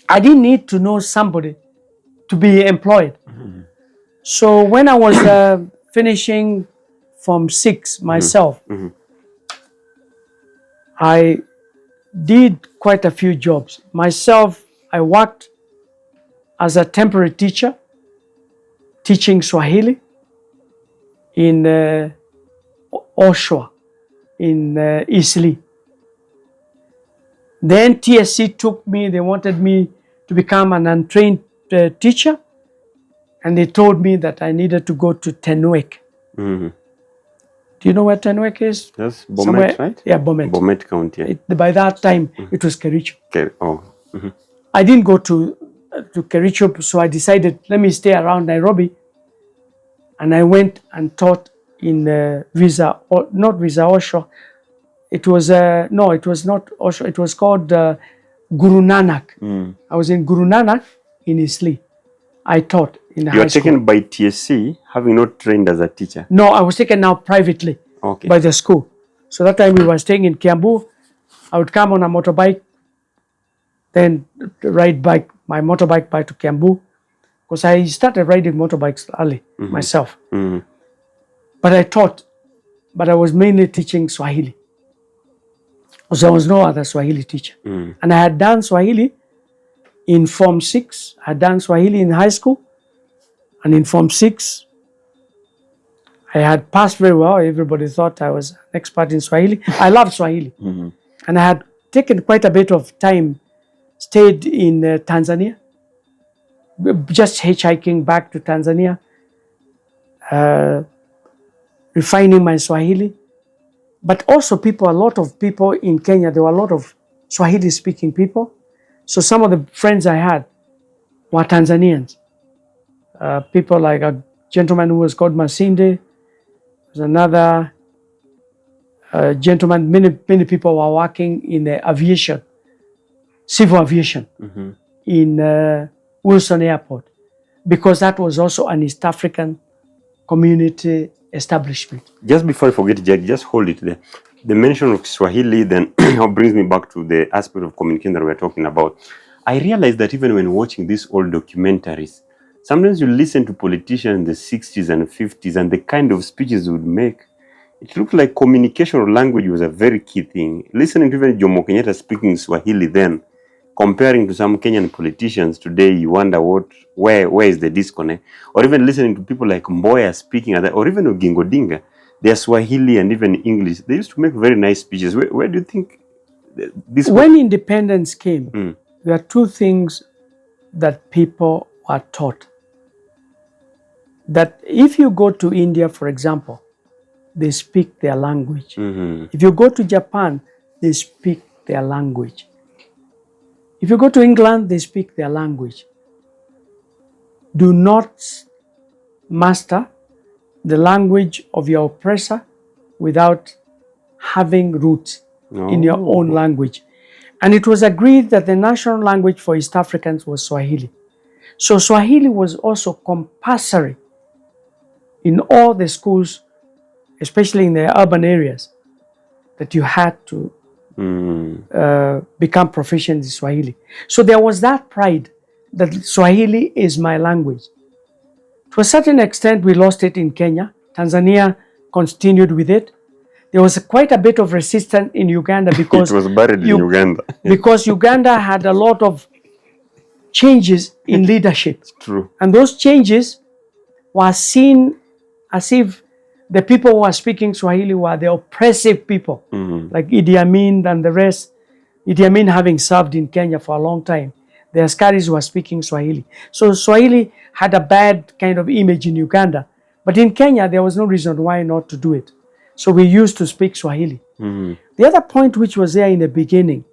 I didn't need to know somebody to be employed. So when I was finishing Form 6 myself, I did quite a few jobs. Myself, I worked as a temporary teacher, teaching Swahili in Oshawa, in Eastleigh. Then TSC took me, they wanted me to become an untrained teacher, and they told me that I needed to go to Tenwek. Do you know where Tenwek is? That's Bomet, right? Yeah, Bomet. Bomet County. By that time, it was Kericho. Okay. I didn't go to Kericho, so I decided, let me stay around Nairobi. And I went and taught in not Osho. It was, no, it was not Osho. It was called Guru Nanak. I was in Guru Nanak in Eastleigh. I taught in the high school. You were taken by TSC, having not trained as a teacher? No, I was taken now privately by the school. So that time we were staying in Kiambu. I would come on a motorbike, then ride my motorbike back to Kiambu. Because I started riding motorbikes early myself. But I taught, but I was mainly teaching Swahili. Because there was no other Swahili teacher. And I had done Swahili in Form 6. I had done Swahili in high school. And in Form 6, I had passed very well. Everybody thought I was an expert in Swahili. I loved Swahili. And I had taken quite a bit of time, stayed in Tanzania, just hitchhiking back to Tanzania, refining my Swahili. But also a lot of people in Kenya, there were a lot of Swahili speaking people. So some of the friends I had were Tanzanians. People like a gentleman who was called Masinde. There's another gentleman, many people were working in the aviation, civil aviation in Wilson Airport, because that was also an East African community establishment. Just before I forget, Jagi, just hold it there. The mention of Swahili then brings me back to the aspect of communication that we're talking about. I realized that even when watching these old documentaries, sometimes you listen to politicians in the 60s and 50s and the kind of speeches they would make, it looked like communication or language was a very key thing. Listening to even Jomo Kenyatta speaking Swahili then, comparing to some Kenyan politicians today, you wonder where is the disconnect? Or even listening to people like Mboya speaking, or even Oginga Odinga, their Swahili and even English, they used to make very nice speeches. Where do you think this? When independence came, there are two things that people are taught. That if you go to India, for example, they speak their language. If you go to Japan, they speak their language. If you go to England, they speak their language. Do not master the language of your oppressor without having roots in your own language. And it was agreed that the national language for East Africans was Swahili. So Swahili was also compulsory in all the schools, especially in the urban areas, that you had to become proficient in Swahili. So there was that pride that Swahili is my language. To a certain extent, we lost it in Kenya. Tanzania continued with it. There was quite a bit of resistance in Uganda because it was buried in Uganda. Because Uganda had a lot of changes in leadership. It's true. And those changes were seen as if the people who were speaking Swahili were the oppressive people, like Idi Amin and the rest. Idi Amin having served in Kenya for a long time, the Askaris were speaking Swahili. So Swahili had a bad kind of image in Uganda. But in Kenya, there was no reason why not to do it. So we used to speak Swahili. The other point which was there in the beginning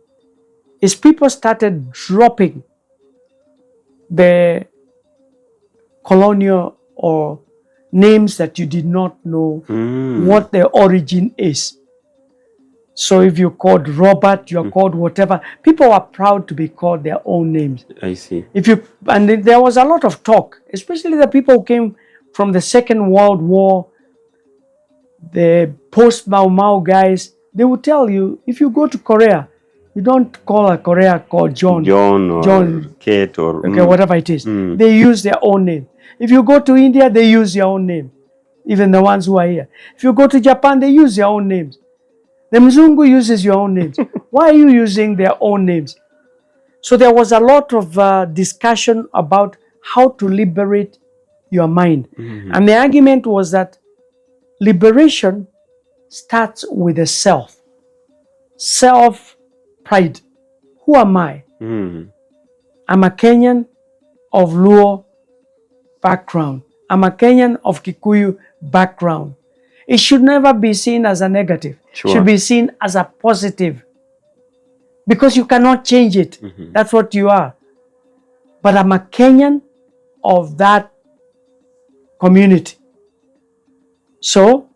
is people started dropping the colonial or names that you did not know what their origin is. So if you're called Robert, you're called whatever, people are proud to be called their own names. I see. And there was a lot of talk, especially the people who came from the Second World War, the post-Mau Mau guys, they would tell you, if you go to Korea, you don't call a Korea called John or Kate or whatever it is. They use their own name. If you go to India, they use their own name, even the ones who are here. If you go to Japan, they use their own names. The Mzungu uses your own names. Why are you using their own names? So there was a lot of discussion about how to liberate your mind. And the argument was that liberation starts with the self. Self-pride. Who am I? I'm a Kenyan of Luo background. I'm a Kenyan of Kikuyu background. It should never be seen as a negative. Sure. It should be seen as a positive. Because you cannot change it. That's what you are. But I'm a Kenyan of that community. So,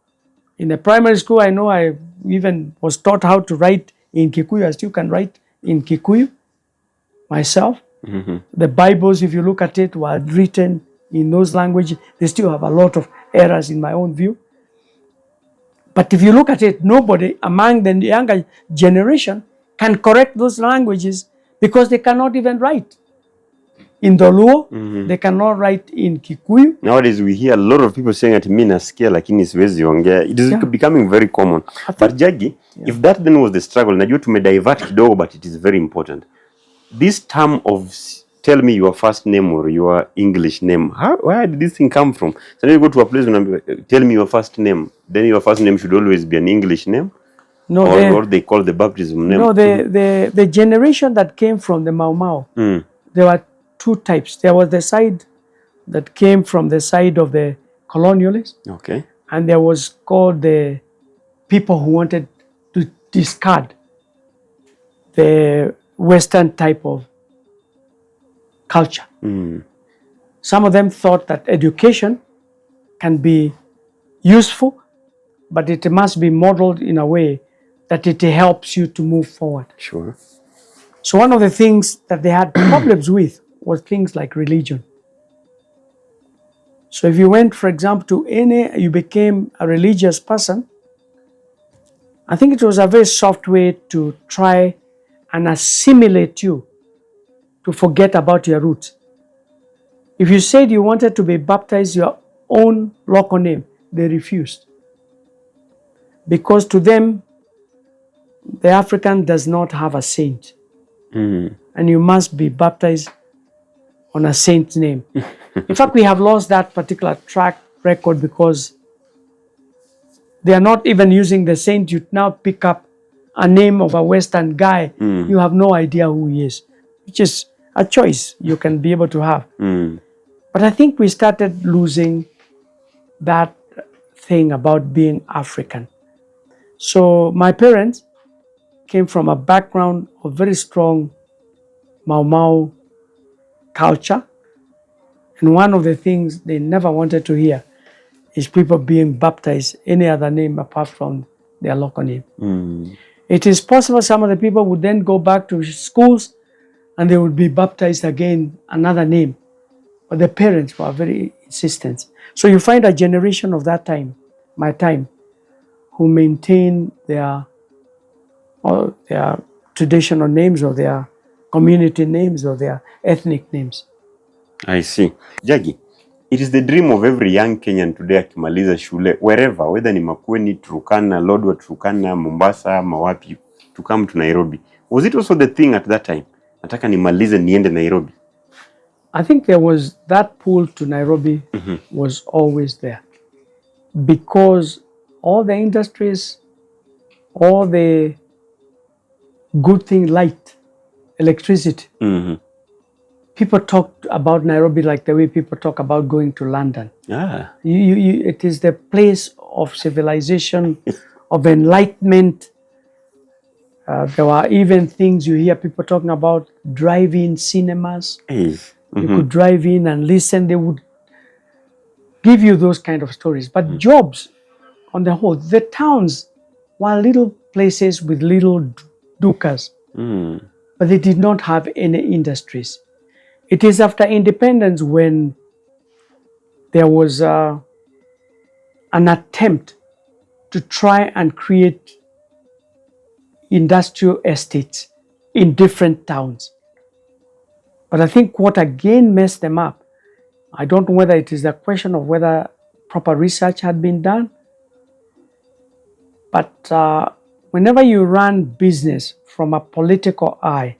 in the primary school, I know I even was taught how to write in Kikuyu. I still can write in Kikuyu myself. The Bibles, if you look at it, were written in those languages. They still have a lot of errors in my own view. But if you look at it, nobody among the younger generation can correct those languages because they cannot even write. In the Luo, they cannot write in Kikuyu. Nowadays, we hear a lot of people saying at mina sikia lakini siwezi ongea. It is becoming very common. But Jagi, if that then was the struggle, najua tumedivert kidogo, but it is very important. This term of tell me your first name or your English name, where did this thing come from? So you go to a place and tell me your first name. Then your first name should always be an English name? No, or they call the baptism name? No, the generation that came from the Mau Mau, there were two types. There was the side that came from the side of the colonialists. Okay. And there was called the people who wanted to discard the Western type of culture. Some of them thought that education can be useful, but it must be modeled in a way that it helps you to move forward. Sure. So one of the things that they had problems with was things like religion. So if you went, for example, to you became a religious person, I think it was a very soft way to try and assimilate you to forget about your roots. If you said you wanted to be baptized your own local name, they refused. Because to them, the African does not have a saint. And you must be baptized on a saint's name. In fact, we have lost that particular track record because they are not even using the saint. You now pick up a name of a Western guy. You have no idea who he is. which is a choice you can be able to have. Mm. But I think we started losing that thing about being African. So my parents came from a background of very strong Mau Mau culture. And one of the things they never wanted to hear is people being baptized any other name apart from their local name. Mm. It is possible some of the people would then go back to schools and they would be baptized again, another name. But the parents were very insistent. So you find a generation of that time, my time, who maintain their traditional names or their community names or their ethnic names. I see. Jagi, it is the dream of every young Kenyan today akimaliza shule, wherever, whether ni Makueni, Turkana, Lodwar, Turkana, Mombasa, mawapi, to come to Nairobi. Was it also the thing at that time? Nataka nimalize niende Nairobi. I think there was that pull to Nairobi was always there because all the industries, all the good things, light, electricity, people talked about Nairobi like the way people talk about going to London. It is the place of civilization, of enlightenment. There were even things you hear people talking about, drive-in cinemas. You could drive in and listen. They would give you those kind of stories. But jobs, on the whole, the towns were little places with little dukas, but they did not have any industries. It is after independence when there was an attempt to try and create industrial estates in different towns. But I think what again messed them up, I don't know whether it is a question of whether proper research had been done, but whenever you run business from a political eye,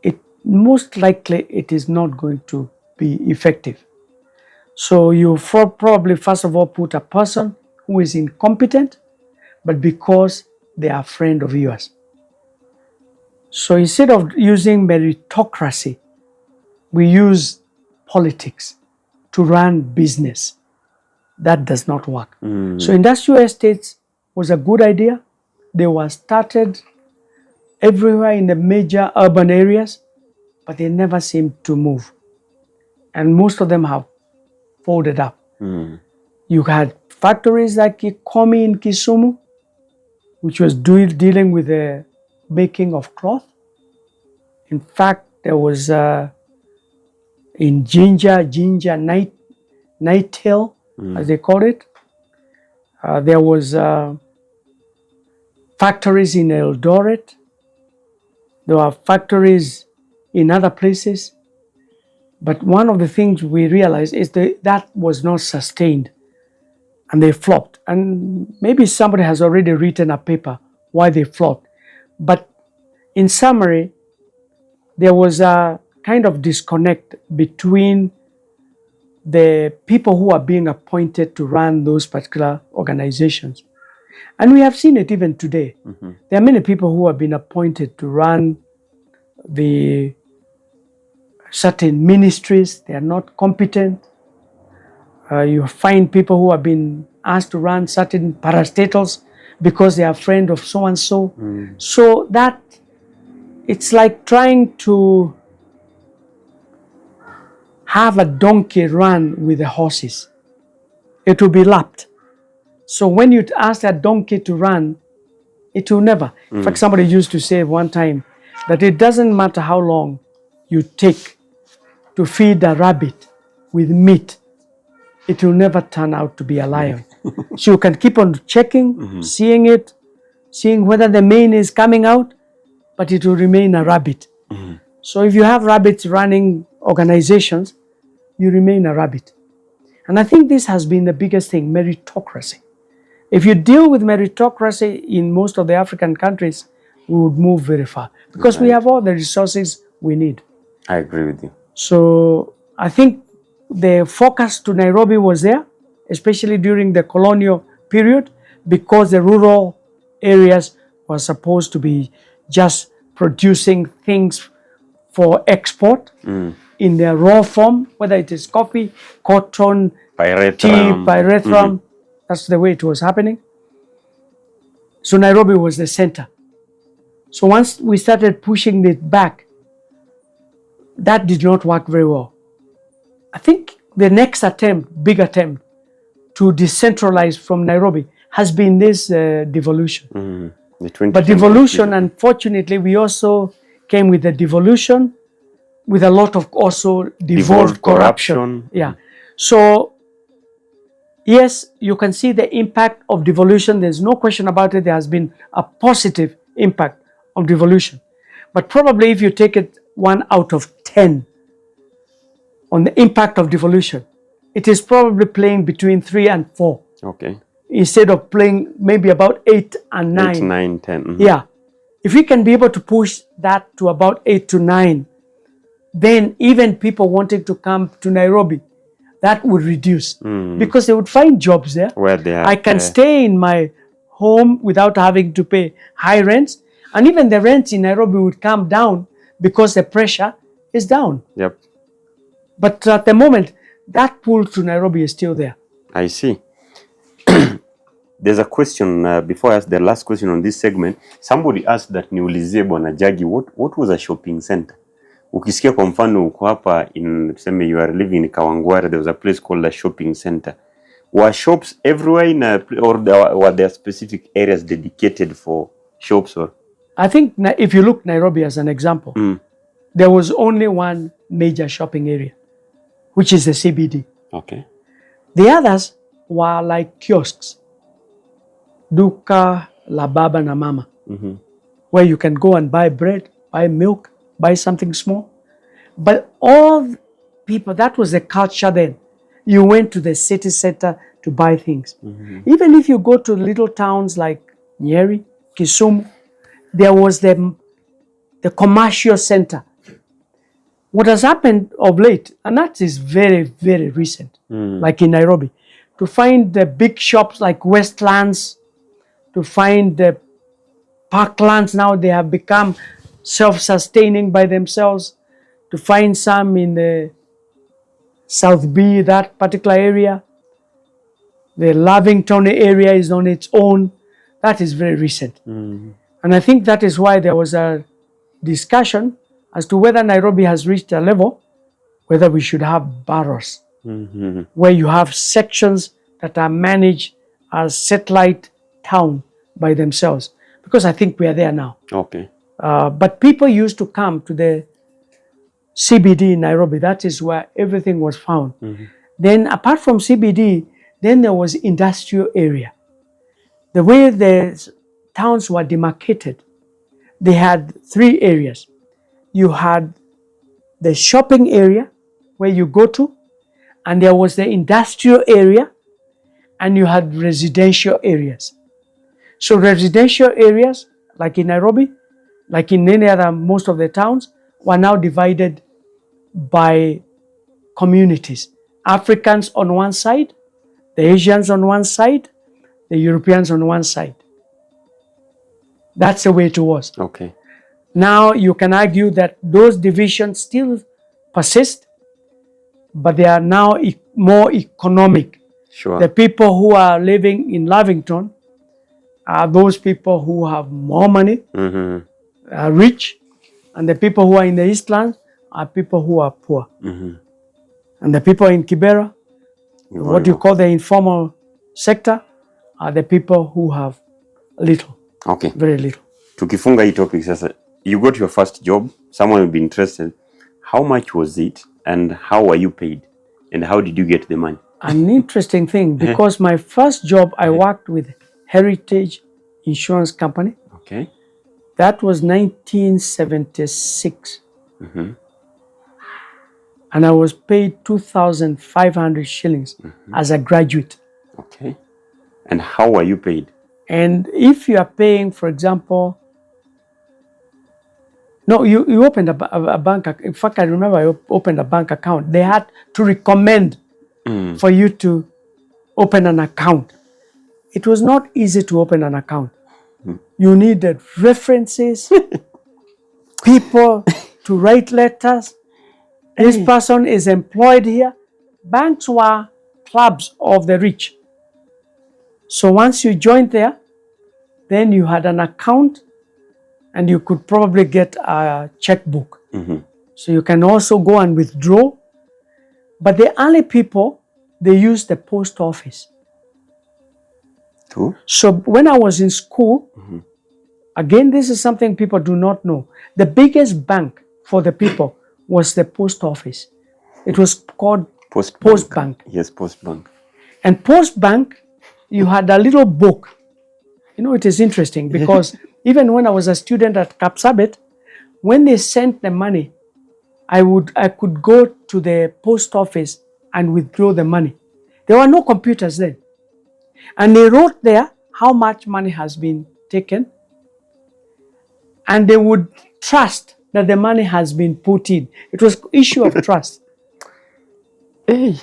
it most likely it is not going to be effective. So you probably first of all put a person who is incompetent, but because they are a friend of yours. So instead of using meritocracy, we use politics to run business. That does not work. So industrial estates was a good idea. They were started everywhere in the major urban areas, but they never seemed to move. And most of them have folded up. You had factories like Komi in Kisumu, which was dealing with the making of cloth. In fact, there was in Ginger Night Hill, as they call it. There was factories in Eldoret. There were factories in other places. But one of the things we realized is that was not sustained and they flopped. And maybe somebody has already written a paper why they flopped. But in summary, there was a kind of disconnect between the people who are being appointed to run those particular organizations. And we have seen it even today. There are many people who have been appointed to run the certain ministries. They are not competent. You find people who have been asked to run certain parastatals because they are a friend of so-and-so. So that, it's like trying to have a donkey run with the horses. It will be lapped. So when you ask that donkey to run, it will never. In fact, somebody used to say one time that it doesn't matter how long you take to feed a rabbit with meat, it will never turn out to be a lion. So you can keep on checking, seeing it, seeing whether the mane is coming out, but it will remain a rabbit. So if you have rabbits running organizations, you remain a rabbit. And I think this has been the biggest thing, meritocracy. If you deal with meritocracy in most of the African countries, we would move very far because we have all the resources we need. I agree with you. So I think the focus to Nairobi was there, especially during the colonial period, because the rural areas were supposed to be just producing things for export in their raw form, whether it is coffee, cotton, tea, pyrethrum. That's the way it was happening. So Nairobi was the center. So once we started pushing it back, that did not work very well. I think the next attempt, big attempt, to decentralize from Nairobi has been this devolution. But devolution, unfortunately, we also came with the devolution with a lot of also devolved corruption. Yeah. So, yes, you can see the impact of devolution. There's no question about it. There has been a positive impact of devolution. But probably if you take it 1 out of 10 on the impact of devolution, it is probably playing between 3 and 4. Okay. Instead of playing maybe about 8 and 9. 8, 9, 10. Yeah. If we can be able to push that to about 8 to 9, then even people wanting to come to Nairobi, that would reduce. Because they would find jobs there. Where they are. I can stay in my home without having to pay high rents. And even the rents in Nairobi would come down because the pressure is down. Yep. But at the moment, that pull to Nairobi is still there. I see. There's a question, before I ask the last question on this segment, somebody asked that niulizie bwana Jagi, what was a shopping center? Ukisikia kwa mfano uko hapa tuseme you are living in Kawangware, there was a place called a shopping center. Were shops everywhere or were there specific areas dedicated for shops? Or I think if you look Nairobi as an example, there was only one major shopping area, which is the CBD. Okay. The others were like kiosks, duka la baba na mama, where you can go and buy bread, buy milk, buy something small. But all people, that was the culture then. You went to the city center to buy things. Even if you go to little towns like Nyeri, Kisumu, there was the commercial center. What has happened of late, and that is very, very recent, like in Nairobi, to find the big shops like Westlands, to find the Parklands, now they have become self-sustaining by themselves, to find some in the South B, that particular area. The Lavington area is on its own. That is very recent. And I think that is why there was a discussion as to whether Nairobi has reached a level whether we should have boroughs, where you have sections that are managed as satellite town by themselves. Because I think we are there now. Okay. But people used to come to the CBD in Nairobi. That is where everything was found. Then apart from CBD, then there was industrial area. The way the towns were demarcated, they had 3 areas. You had the shopping area where you go to, and there was the industrial area, and you had residential areas. So residential areas, like in Nairobi, like in any other, most of the towns, were now divided by communities. Africans on one side, the Asians on one side, the Europeans on one side. That's the way it was. Okay. Now you can argue that those divisions still persist, but they are now more economic. Sure. The people who are living in Lavington are those people who have more money, are rich, and the people who are in the Eastlands are people who are poor. And the people in Kibera, what you call the informal sector, are the people who have little. Okay. Very little. Tukifunga hii topic sasa, you got your first job, someone will be interested. How much was it and how were you paid? And how did you get the money? An interesting thing, because my first job I worked with Heritage Insurance Company. Okay. That was 1976. And I was paid 2,500 shillings as a graduate. Okay. And how were you paid? And if you are paying, for example, no, you opened a bank account. In fact, I remember I opened a bank account. They had to recommend for you to open an account. It was not easy to open an account. You needed references. people to write letters. This person is employed here. Banks were clubs of the rich. So once you joined there, then you had an account and you could probably get a checkbook. So you can also go and withdraw. But the early people, they used the post office. Cool. So when I was in school, again, this is something people do not know. The biggest bank for the people was the post office. It was called Post Bank. Yes, Post Bank. And Post Bank, you had a little book. You know, it is interesting because even when I was a student at Kapsabet, when they sent the money, I could go to the post office and withdraw the money. There were no computers then. And they wrote there how much money has been taken. And they would trust that the money has been put in. It was issue of trust. Hey,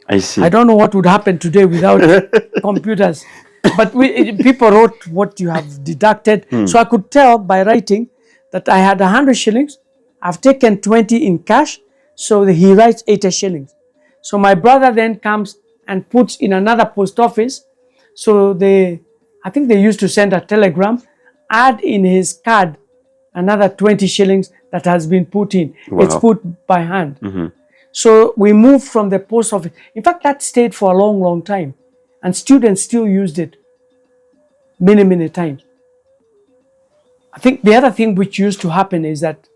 I see. I don't know what would happen today without computers. But people wrote what you have deducted. So I could tell by writing that I had 100 shillings. I've taken 20 in cash. So he writes 80 shillings. So my brother then comes and puts in another post office. So I think they used to send a telegram, add in his card another 20 shillings that has been put in. Wow. It's put by hand. So we moved from the post office. In fact, that stayed for a long, long time. And students still used it many, many times. I think the other thing which used to happen is that,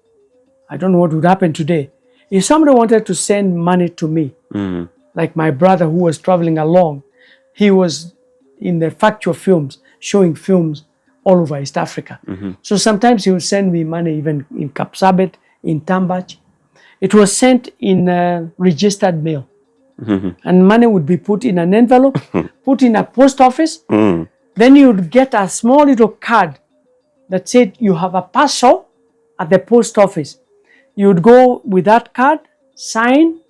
I don't know what would happen today. If somebody wanted to send money to me, like my brother who was traveling along, he was in the factual films, showing films all over East Africa. So sometimes he would send me money even in Kapsabet, in Tambach. It was sent in registered mail. And money would be put in an envelope, put in a post office. Then you would get a small little card that said you have a parcel at the post office. You would go with that card, sign,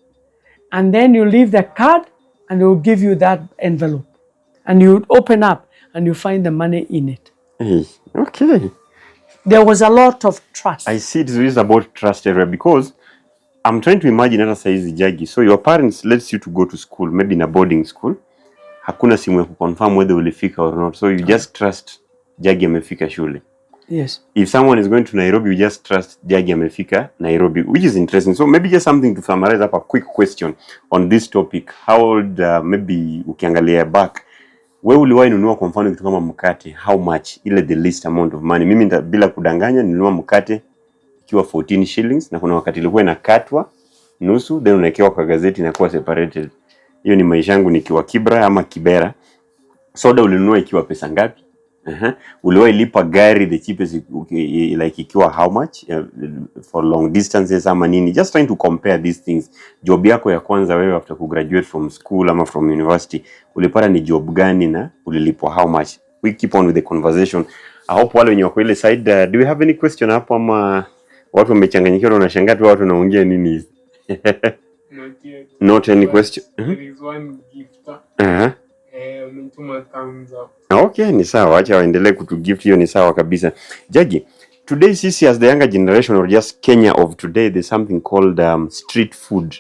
and then you leave the card and they will give you that envelope. And you would open up and you find the money in it. Hey, okay. There was a lot of trust. I see it is about trust area because I'm trying to imagine hata saizi Jagi. So your parents lets you to go to school, maybe in a boarding school. Hakuna simu ya kuconfirm whether ulifika or not. So you just trust Jagi amefika shule. Yes. If someone is going to Nairobi, you just trust Jagi amefika Nairobi, which is interesting. So maybe just something to summarize up a quick question on this topic. How old, maybe ukiangalia back, wewe uliwahi nunua kwa mfano kitu kama mkate, how much, ile the least amount of money. Mimi bila kudanganya nilinunua mkate ikiwa 14 shillings na kuna wakati ilikuwa inakatwa nusu then unawekewa kwa gazeti na kuwa separated. Hiyo ni maisha yangu nikiwa Kibra ama Kibera. Soda ulinunua ikiwa pesa ngapi? Uliwahi lipa gari the cheapest like ikiwa how much for long distances ama nini? Just trying to compare these things. Job yako ya kwanza wewe after ku graduate from school ama from university ulipata ni job gani na ulilipwa how much? We keep on with the conversation. I hope wale wenye wako ile side do we have any question hapo ama watu wamechanganyikiwa na wanashangaa tu watu wanaongea nini? Not any question. There is one gifter. Thumbs up. Okay, ni sawa. Acha waendelee kutugift, hiyo ni sawa kabisa. Jagi, today sisi as the younger generation or just Kenya of today, there's something called street food.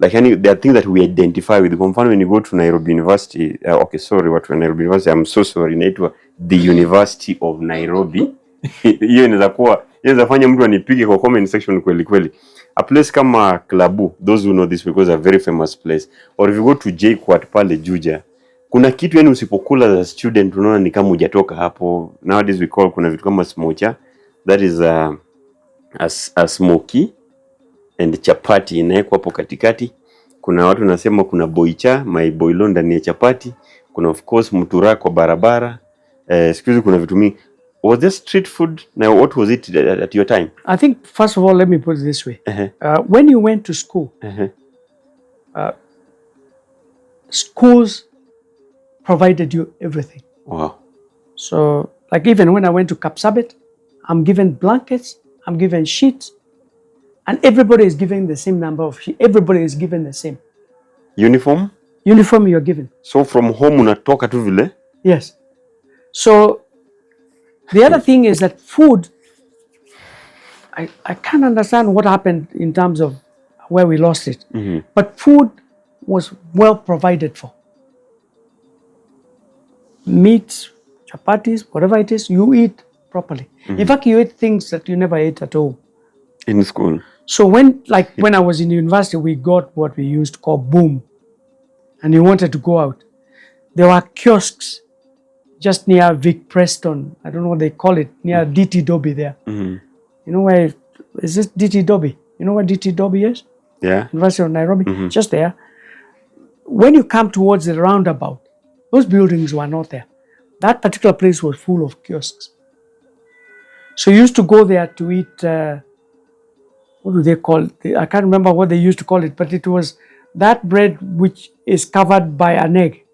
Like there are things that we identify with. Kwa mfano when you go to Nairobi University, watu wa Nairobi University, I'm so sorry, inaitwa the University of Nairobi. Hiyo inaweza fanya mtu anipige kwa comment section kweli kweli. A place kama Klabu, those who know this because a very famous place. Or if you go to JKUAT pale Juja, kuna kitu yani usipokula as a student unaona ni kama hujatoka hapo. Nowadays we call kuna vitu kama smocha, that is a smoky and chapati inaekwa hapo katikati. Kuna watu nasema kuna boicha, my boilo ndani ya chapati. Kuna of course mtura kwa barabara. Excuse kuna vitu mingi. Was this street food? Now, what was it at your time? I think, first of all, let me put it this way. When you went to school, schools provided you everything. Wow. So, like even when I went to Kapsabet, I'm given blankets, I'm given sheets, and everybody is given the same number of sheets. Everybody is given the same. Uniform? Uniform you're given. So from home unatoka tu vile? Yes. So, the other thing is that food I can't understand what happened in terms of where we lost it. Mm-hmm. But food was well provided for. Meat, chapatis, whatever it is, you eat properly. In fact, you eat things that you never ate at all. In school. So when I was in university, we got what we used to call boom. And you wanted to go out. There were kiosks just near Vic Preston. I don't know what they call it, near DT Dobby there. Mm-hmm. You know where, is this DT Dobby? You know where DT Dobby is? Yeah. University of Nairobi, just there. When you come towards the roundabout, those buildings were not there. That particular place was full of kiosks. So you used to go there to eat, what do they call it? I can't remember what they used to call it, but it was that bread which is covered by an egg.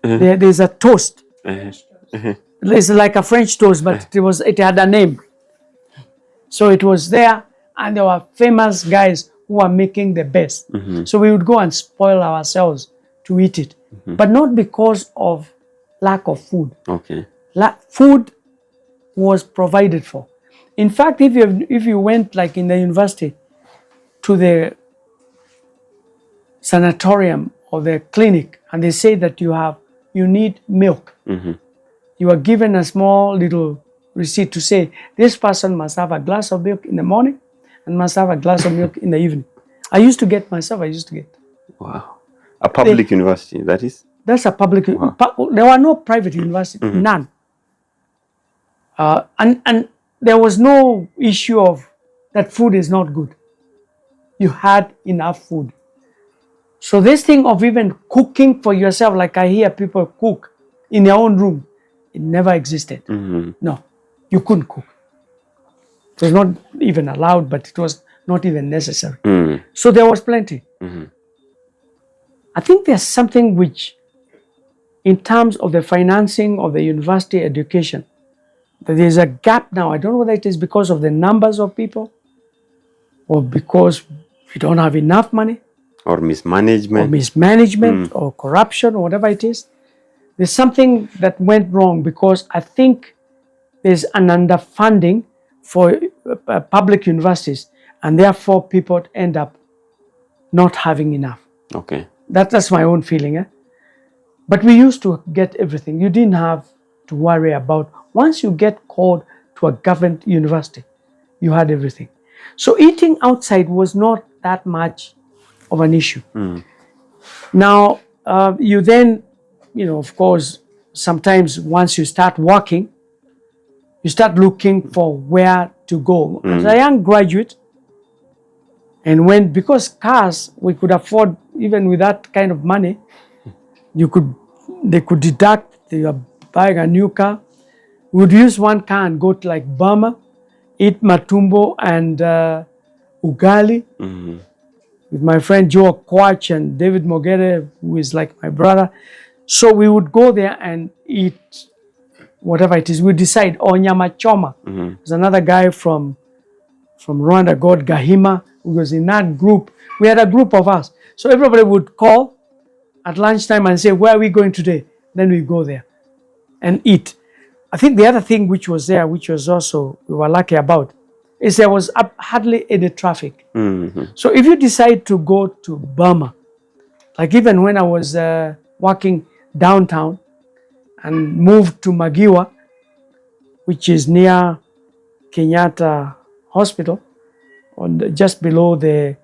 There's a toast. It's like a French toast, but it had a name. So it was there, and there were famous guys who were making the best. So we would go and spoil ourselves to eat it, but not because of lack of food. Okay. Food was provided for. In fact, if you went like in the university to the sanatorium or the clinic, and they say that you need milk, you are given a small little receipt to say this person must have a glass of milk in the morning and must have a glass of milk in the evening. I used to get. Wow. A public university, that is? That's a public. Wow. There were no private universities, none. And there was no issue of that food is not good. You had enough food. So this thing of even cooking for yourself, like I hear people cook in their own room, it never existed. No, you couldn't cook. It was not even allowed, but it was not even necessary. So there was plenty. I think there's something which, in terms of the financing of the university education, that there's a gap now. I don't know whether it is because of the numbers of people or because we don't have enough money. Or mismanagement. Or corruption, or whatever it is. There's something that went wrong because I think there's an underfunding for public universities, and therefore people end up not having enough. Okay. That's my own feeling. But we used to get everything. You didn't have to worry about, once you get called to a government university, you had everything. So eating outside was not that much of an issue. Now, you then, of course, sometimes once you start working, you start looking for where to go. As a young graduate, and because cars, we could afford, even with that kind of money, they could deduct, they are buying a new car. We would use one car and go to like Burma, eat matumbo and ugali with my friend Joe Kwach and David Mogere, who is like my brother. So we would go there and eat whatever it is. We decide, nyama choma. There's another guy from Rwanda called Gahima, who was in that group. We had a group of us. So everybody would call at lunchtime and say, where are we going today? Then we go there and eat. I think the other thing which was there, which was also we were lucky about, is there was hardly any traffic. So if you decide to go to Burma, like even when I was working downtown and moved to Magiwa, which is near Kenyatta Hospital, just below the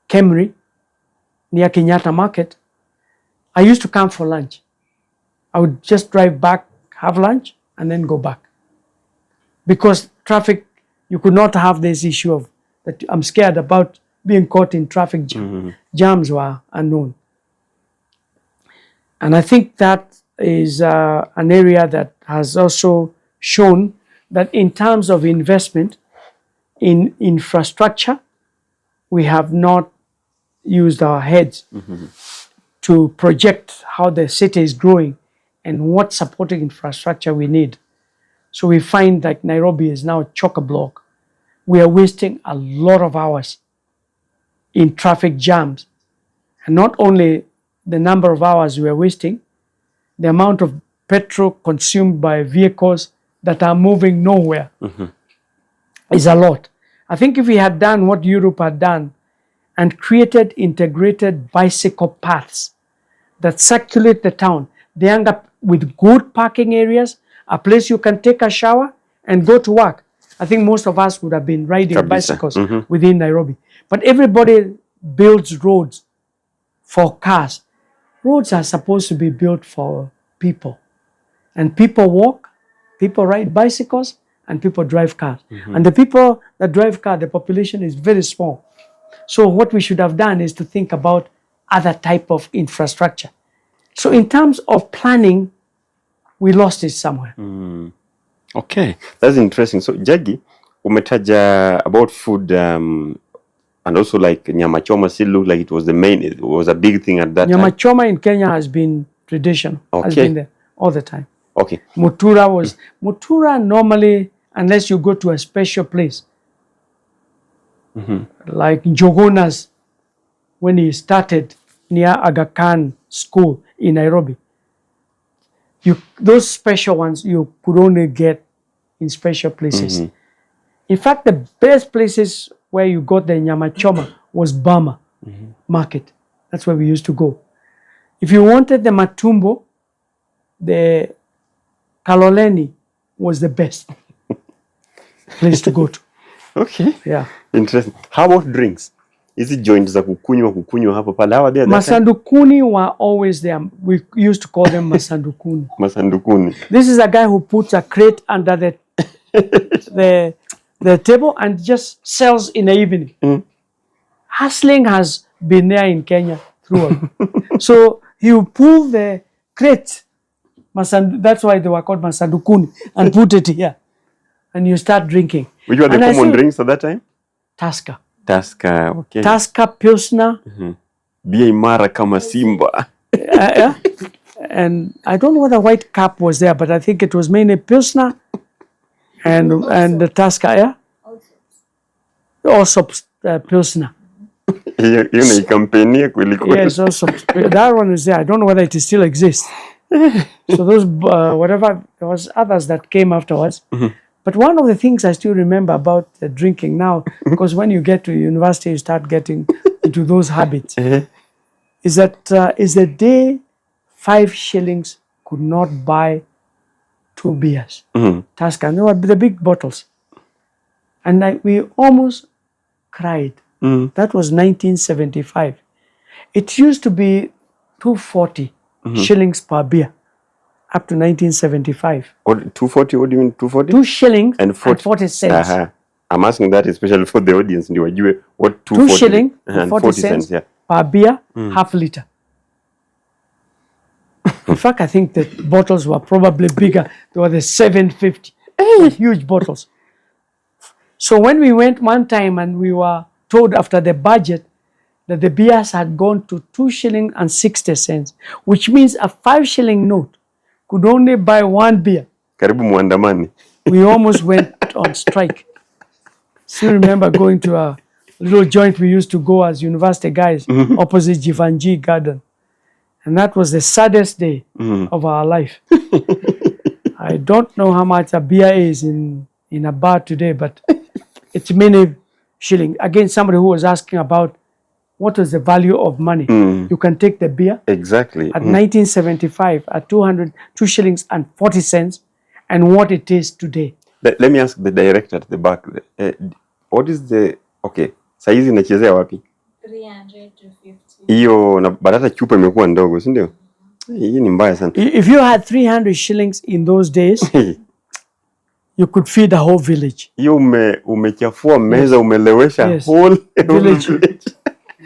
Kemri, near Kenyatta Market, I used to come for lunch. I would just drive back, have lunch, and then go back. Because traffic, you could not have this issue of that I'm scared about being caught in traffic jam. Jams were unknown. And I think that is an area that has also shown that in terms of investment in infrastructure, we have not used our heads to project how the city is growing and what supporting infrastructure we need. So we find that Nairobi is now chock-a-block. We are wasting a lot of hours in traffic jams. And not only the number of hours we are wasting, the amount of petrol consumed by vehicles that are moving nowhere is a lot. I think if we had done what Europe had done and created integrated bicycle paths that circulate the town, they end up with good parking areas, a place you can take a shower and go to work. I think most of us would have been riding bicycles within Nairobi. But everybody builds roads for cars. Roads are supposed to be built for people. And people walk, people ride bicycles, and people drive cars. And the people that drive cars, the population is very small. So what we should have done is to think about other type of infrastructure. So in terms of planning, we lost it somewhere. Okay, that's interesting. So Jagi, umetaja about food and also like nyama choma still looked like it was a big thing at that time. Nyama choma in Kenya has been traditional, has been there all the time. Okay. Mutura normally, unless you go to a special place, like Njogona's, when he started near Aga Khan School in Nairobi, those special ones you could only get in special places. In fact, the best places where you got the nyama choma was Bama Market. That's where we used to go. If you wanted the matumbo, the Kaloleni was the best place to go to. Okay. Yeah. Interesting. How about drinks? Is it joints za kukunywa hapo pale? How are they? Masandukuni were always there. We used to call them Masandukuni. Masandukuni. This is a guy who puts a crate under the table and just sells in the evening. Hustling has been there in Kenya throughout. So you pull the crate, that's why they were called Masandukuni, and put it here. And you start drinking. Which were the common drinks at that time? Tusker. Tusker, okay. Tusker, Pilsner. Bia imara kama Simba. Yeah. And I don't know whether White Cap was there, but I think it was mainly Pilsner and the Tusker, yeah? Also Pilsner. Yes, also that one is there. I don't know whether it still exists. So those whatever, there was others that came afterwards. But one of the things I still remember about drinking now, because when you get to university, you start getting into those habits, is the day 5 shillings could not buy 2 beers. Tusker, and they were the big bottles. And we almost cried. That was 1975. It used to be 240 shillings per beer. Up to 1975. What, 240? What do you mean 240? 2 shillings and 40 cents. I'm asking that especially for the audience. What 2 shillings and 40 cents per beer, half liter. In fact, I think the bottles were probably bigger. They were the 750. Huge bottles. So when we went one time and we were told after the budget that the beers had gone to 2 shillings and 60 cents, which means a 5 shilling note could only buy 1 beer. Karibu muandamani. We almost went on strike. Still remember going to a little joint we used to go as university guys opposite Jivanji Garden. And that was the saddest day of our life. I don't know how much a beer is in a bar today, but it's many shillings. Again, somebody who was asking about what was the value of money. You can take the beer. Exactly. At 1975, at 2 shillings and 40 cents, and what it is today. Let me ask the director at the back. What is the... Okay, saizi nachezea wapi? 300 to 50. Hiyo na badala chupa imekuwa ndogo, si ndio? Hii ni mbaya sana. If you had 300 shillings in those days, you could feed a whole village. Hiyo umechafua meza, umelewesha whole village.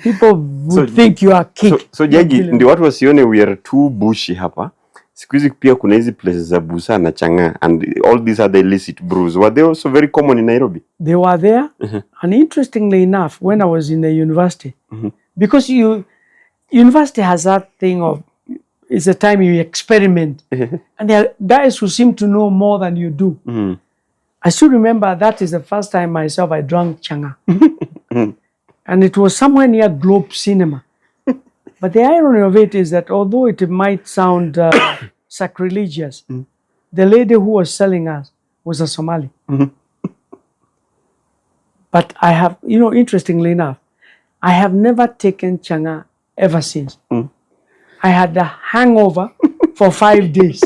People would think you are king. So Jagi, ndio watu wasione we are too bushy hapa. Siku hizi pia kuna hizi places za busa na changa and all these other illicit brews. Were they also very common in Nairobi? They were there. And interestingly enough, when I was in the university, because university has that thing of, it's a time you experiment. And there are guys who seem to know more than you do. I still remember that is the first time myself I drank changa. And it was somewhere near Globe Cinema. But the irony of it is that although it might sound sacrilegious, the lady who was selling us was a Somali. But I have, interestingly enough, I have never taken changa ever since. I had a hangover for 5 days.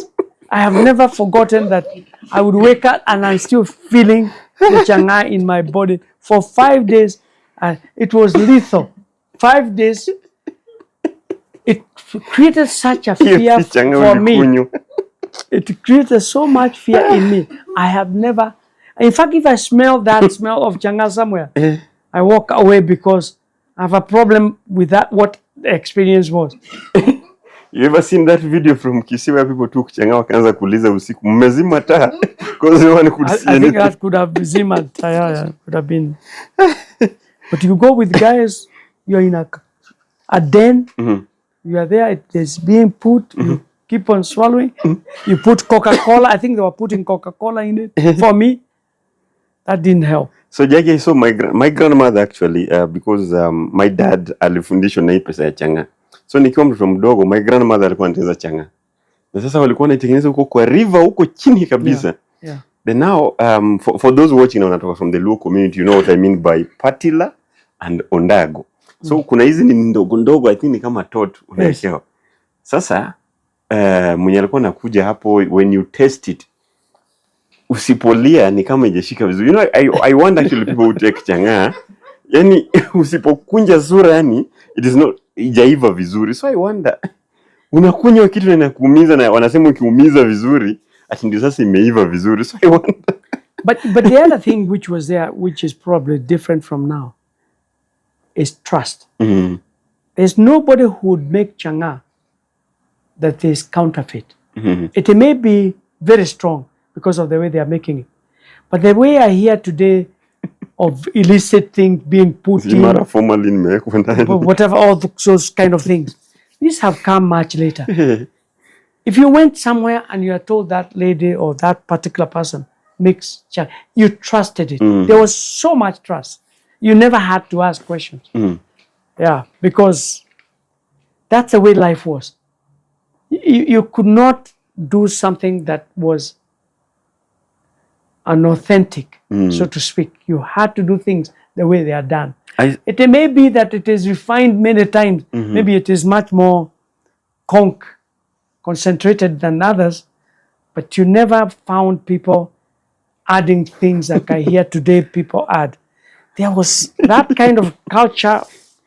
I have never forgotten that I would wake up and I'm still feeling the changa in my body. For 5 days, it was lethal. 5 days, it created such a fear for me. It created so much fear in me. I have never, in fact, if I smell that smell of changa somewhere, I walk away because I have a problem with that, what the experience was. You ever seen that video from Kisii where people took changa wakaanza kuuliza usiku mmezima taa because no one could see anything? I think that could have been could have been. But you go with guys, you're in a den, you are there, it is being put, you keep on swallowing, you put Coca-Cola, I think they were putting Coca-Cola in it. For me, that didn't help. So Jagi, I saw my grandmother actually because my dad alifundishwa na hii pesa ya changa. So nikiwa mtoto mdogo, my grandmother alikuwa anatengeneza changa. Na sasa walikuwa wanaitengeneza huko kwa river huko chini kabisa. Yeah. Then now, for those watching now wanatoka from the Luo community, you know what I mean by patila and ondago. So kuna hizi ni ndogo ndogo, I think ni kama tot unaelewa. Sasa mwenye alikuwa anakuja hapo, when you taste it, usipolia ni kama ijashika vizuri. You know, I wonder actually people who take changa, yani usipokunja sura yani it is not ijaiva vizuri. So I wonder unakunywa kitu na inakuumiza na wanasema ukiumiza vizuri ati ndio sasa imeiva vizuri. So I wonder. But the other thing which was there, which is probably different from now, is trust. There's nobody who would make changa that is counterfeit. It may be very strong because of the way they are making it. But the way I hear today of illicit things being put in, whatever, all those kind of things, these have come much later. If you went somewhere and you are told that lady or that particular person makes changa, you trusted it. There was so much trust. You never had to ask questions. Yeah, because that's the way life was. You could not do something that was unauthentic, so to speak. You had to do things the way they are done. It may be that it is refined many times. Maybe it is much more concentrated than others, but you never found people adding things like I hear today people add. There was that kind of culture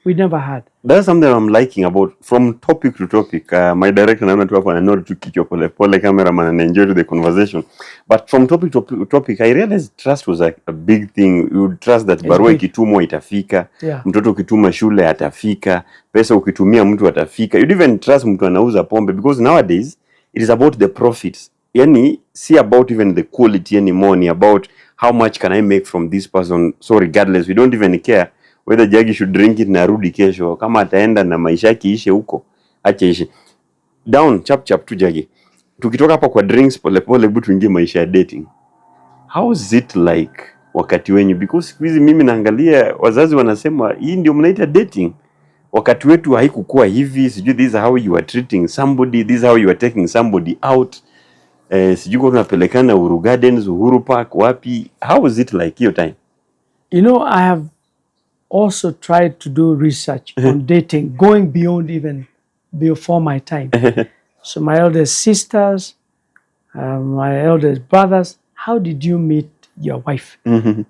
we never had. That's something I'm liking about from topic to topic. My director and I'm not know to keep your pole cameraman and enjoy the conversation. But from topic to topic, I realized trust was like a big thing. You would trust that barua ikitumwa itafika, mtoto ukituma shule atafika, pesa ukitumia mtu atafika. You'd even trust mtu anauza pombe because nowadays it is about the profits. Yani, see about even the quality anymore, ni about how much can I make from this person. So regardless, we don't even care whether Jagi should drink it na rudi kesho. Kama ataenda na maisha yake ishe huko, acha ishe. Down, chap tu Jagi. Tukitoka hapa kwa drinks pole butu ingie maisha ya dating. How is it like wakati wenyu? Because siku hizi mimi naangalia wazazi wanasema hii ndio mnaita dating. Wakati wetu haikukuwa hivi, sijui this is how you are treating somebody, this is how you are taking somebody out. Sijui kwa tunapelekana Uhuru Gardens, Uhuru Park, wapi. How is it like your time? You know, I have also tried to do research on dating, going beyond even before my time. So my eldest sisters, my eldest brothers, how did you meet your wife?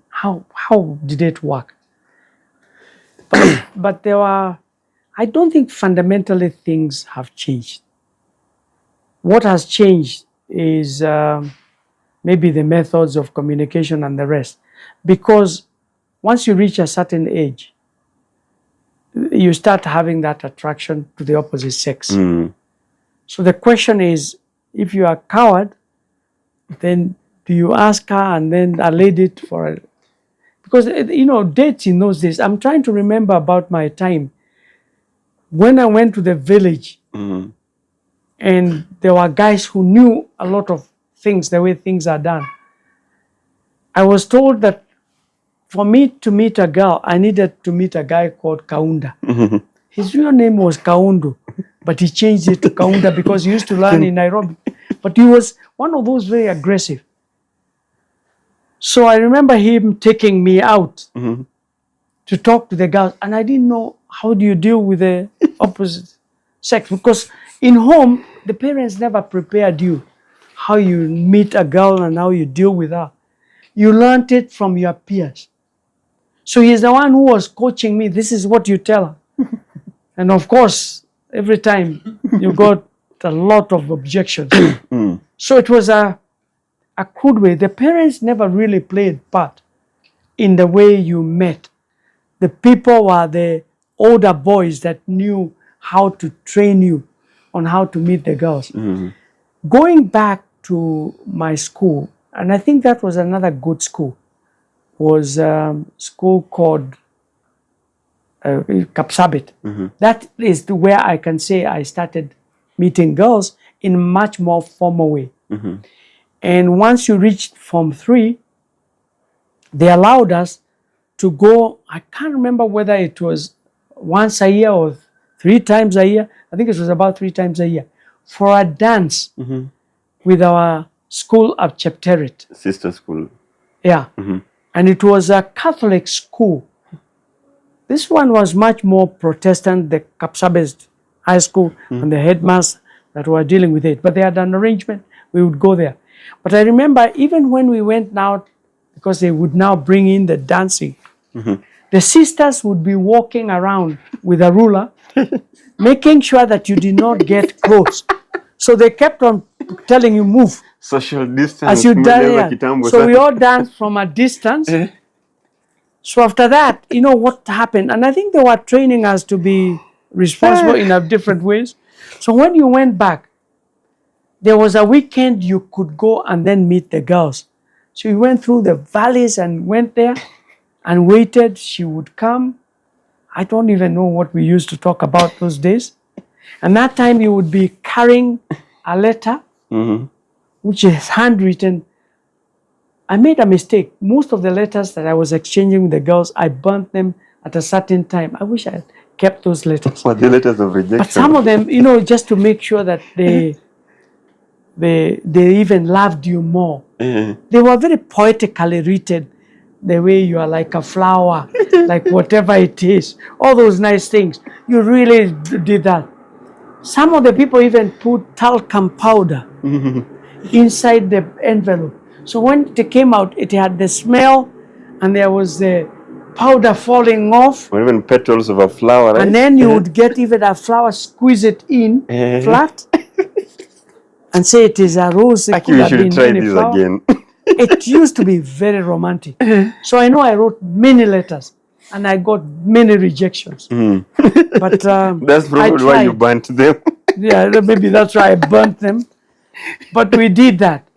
How did it work? But there were, I don't think fundamentally things have changed. What has changed is maybe the methods of communication and the rest. Because once you reach a certain age, you start having that attraction to the opposite sex. So the question is, if you are a coward, then do you ask her and then allay it for it? Because, you know, dates in those days, I'm trying to remember about my time. When I went to the village, and there were guys who knew a lot of things, the way things are done. I was told that for me to meet a girl, I needed to meet a guy called Kaunda. His real name was Kaundu, but he changed it to Kaunda because he used to learn in Nairobi. But he was one of those very aggressive. So I remember him taking me out Mm-hmm. to talk to the girls, and I didn't know how do you deal with the opposite sex, because in home the parents never prepared you how you meet a girl and how you deal with her. You learned it from your peers. So he's the one who was coaching me. This is what you tell her. And of course, every time you got a lot of objections. So it was a crude way. The parents never really played part in the way you met. The people were the older boys that knew how to train you on how to meet the girls. Going back to my school, and I think that was another good school, was a school called Kapsabet. That is where I can say I started meeting girls in a much more formal way. And once you reached Form 3, they allowed us to go, I can't remember whether it was once a year or 3 times a year. I think it was about 3 times a year, for a dance with our school of Chepterit. Sister school. Yeah. And it was a Catholic school. This one was much more Protestant, the Kapsabet High School, and the headmaster that were dealing with it. But they had an arrangement, we would go there. But I remember even when we went now, because they would now bring in the dancing, the sisters would be walking around with a ruler, making sure that you did not get close. So they kept on telling you, move. Social distance. As you dance, so we all danced from a distance. So after that, you know what happened? And I think they were training us to be responsible in a different ways. So when you went back, there was a weekend you could go and then meet the girls. So you went through the valleys and went there and waited. She would come. I don't even know what we used to talk about those days. And that time you would be carrying a letter, which is handwritten. I made a mistake. Most of the letters that I was exchanging with the girls, I burnt them at a certain time. I wish I had kept those letters. What, the letters of rejection? But some of them, you know, just to make sure that they even loved you more. They were very poetically written, the way you are like a flower, like whatever it is, all those nice things. You really did that. Some of the people even put talcum powder inside the envelope. So when it came out, it had the smell and there was the powder falling off. Or even petals of a flower, right? And then you would get even a flower, squeeze it in flat and say it is a rose. It Actually, we should try this flower. again. It used to be very romantic. So I know I wrote many letters and I got many rejections. But that's probably why you burnt them. Yeah, maybe that's why I burnt them. But we did that.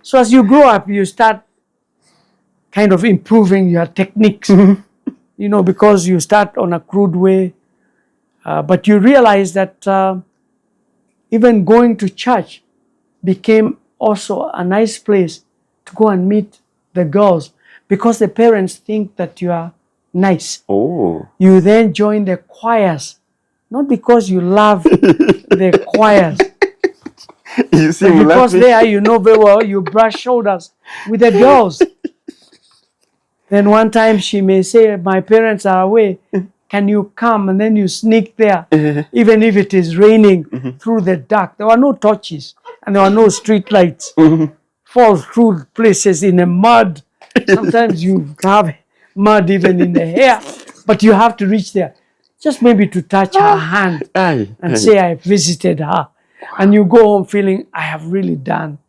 So as you grow up, you start kind of improving your techniques, you know, because you start on a crude way. But you realize that even going to church became also a nice place to go and meet the girls, because the parents think that you are nice. Oh. You then join the choirs, not because you love the choirs, You see, but because there you know very well you brush shoulders with the girls. Then one time she may say, my parents are away, can you come? And then you sneak there, even if it is raining, through the dark. There were no torches and there were no street lights. Fall through places in the mud. Sometimes you have mud even in the hair, but you have to reach there. Just maybe to touch her hand and say, I visited her. And you go home feeling, I have really done